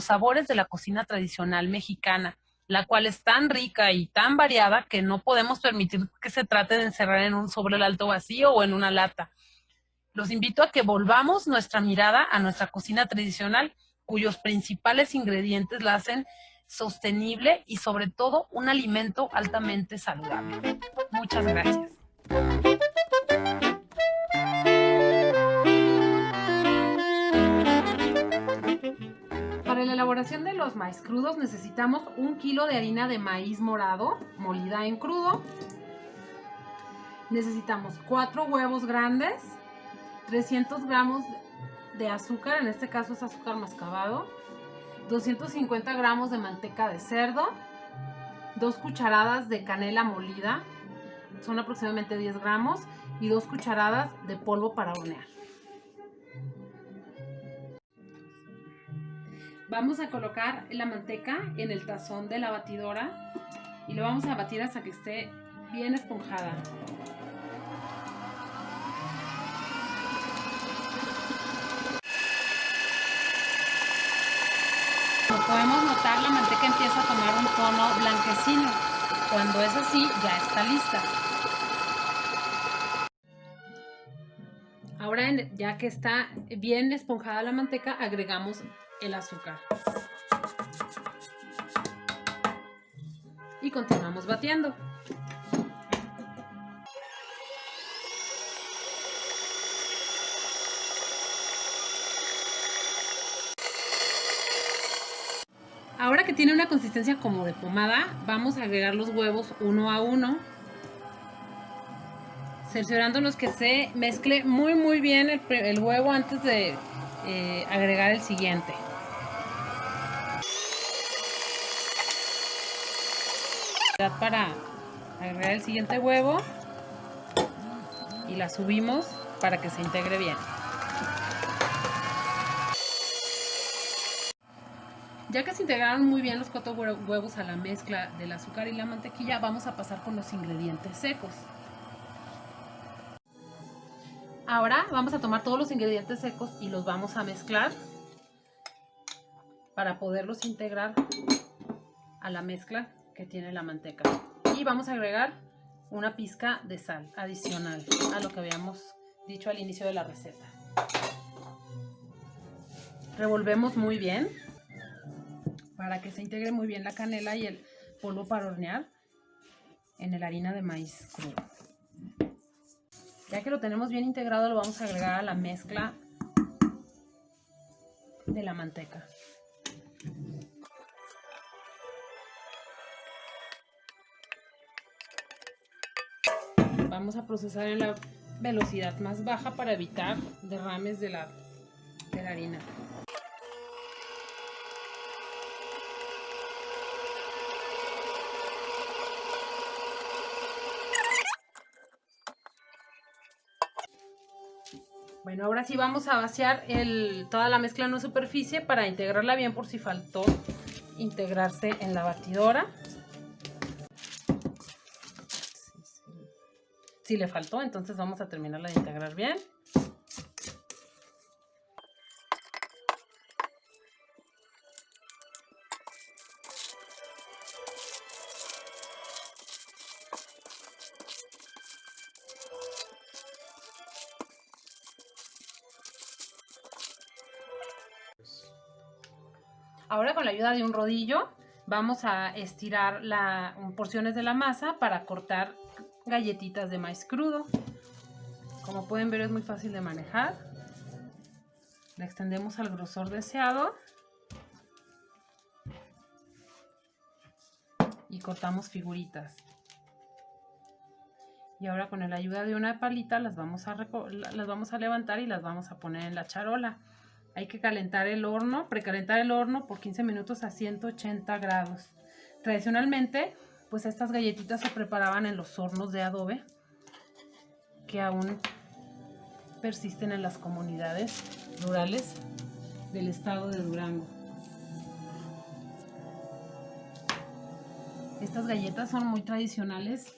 sabores de la cocina tradicional mexicana, la cual es tan rica y tan variada que no podemos permitir que se trate de encerrar en un sobre el alto vacío o en una lata. Los invito a que volvamos nuestra mirada a nuestra cocina tradicional, cuyos principales ingredientes la hacen sostenible y sobre todo un alimento altamente saludable. Muchas gracias. Para la elaboración de los maíz crudos necesitamos 1 kilo de harina de maíz morado molida en crudo. Necesitamos 4 huevos grandes, 300 gramos de azúcar, en este caso es azúcar mascabado, 250 gramos de manteca de cerdo, 2 cucharadas de canela molida, son aproximadamente 10 gramos, y 2 cucharadas de polvo para hornear. Vamos a colocar la manteca en el tazón de la batidora y lo vamos a batir hasta que esté bien esponjada. Como podemos notar, la manteca empieza a tomar un tono blanquecino. Cuando es así, ya está lista. Ahora, ya que está bien esponjada la manteca, agregamos el azúcar. Y continuamos batiendo. Ahora que tiene una consistencia como de pomada, vamos a agregar los huevos uno a uno, cerciorándonos que se mezcle muy bien el huevo antes de agregar el siguiente. Para agregar el siguiente huevo y la subimos para que se integre bien. Ya que se integraron muy bien los 4 huevos a la mezcla del azúcar y la mantequilla, vamos a pasar con los ingredientes secos. Ahora vamos a tomar todos los ingredientes secos y los vamos a mezclar para poderlos integrar a la mezcla que tiene la manteca. Y vamos a agregar una pizca de sal adicional a lo que habíamos dicho al inicio de la receta. Revolvemos muy bien para que se integre muy bien la canela y el polvo para hornear en la harina de maíz crudo. Ya que lo tenemos bien integrado, lo vamos a agregar a la mezcla de la manteca. Vamos a procesar en la velocidad más baja para evitar derrames de la harina. Bueno, ahora sí vamos a vaciar toda la mezcla en una superficie para integrarla bien por si faltó integrarse en la batidora. Si le faltó, entonces vamos a terminarla de integrar bien. Ahora con la ayuda de un rodillo vamos a estirar porciones de la masa para cortar galletitas de maíz crudo. Como pueden ver, es muy fácil de manejar. La extendemos al grosor deseado y cortamos figuritas. Y ahora con la ayuda de una palita las vamos a levantar y las vamos a poner en la charola. Hay que precalentar el horno por 15 minutos a 180 grados. Tradicionalmente, pues estas galletitas se preparaban en los hornos de adobe que aún persisten en las comunidades rurales del estado de Durango. Estas galletas son muy tradicionales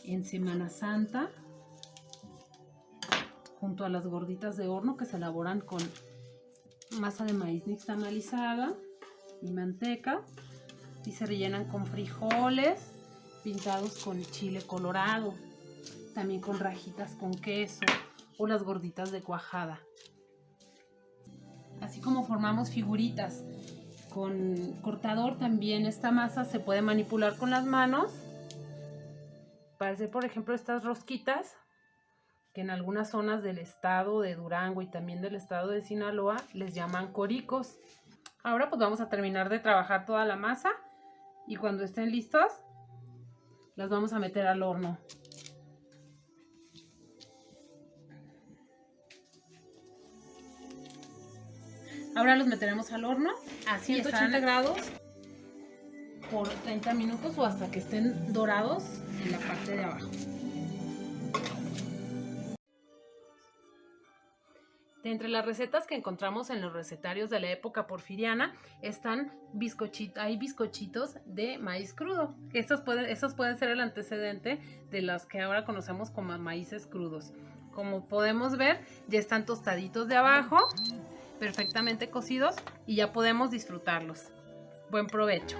en Semana Santa, junto a las gorditas de horno que se elaboran con masa de maíz nixtamalizada y manteca y se rellenan con frijoles pintados con chile colorado, también con rajitas con queso o las gorditas de cuajada. Así como formamos figuritas con cortador, también esta masa se puede manipular con las manos para hacer, por ejemplo, estas rosquitas que en algunas zonas del estado de Durango y también del estado de Sinaloa les llaman coricos. Ahora pues vamos a terminar de trabajar toda la masa y cuando estén listos las vamos a meter al horno. Ahora los meteremos al horno a 180 grados por 30 minutos o hasta que estén dorados en la parte de abajo. De entre las recetas que encontramos en los recetarios de la época porfiriana están hay bizcochitos de maíz crudo. Estos pueden ser el antecedente de los que ahora conocemos como maíces crudos. Como podemos ver, ya están tostaditos de abajo, perfectamente cocidos y ya podemos disfrutarlos. Buen provecho.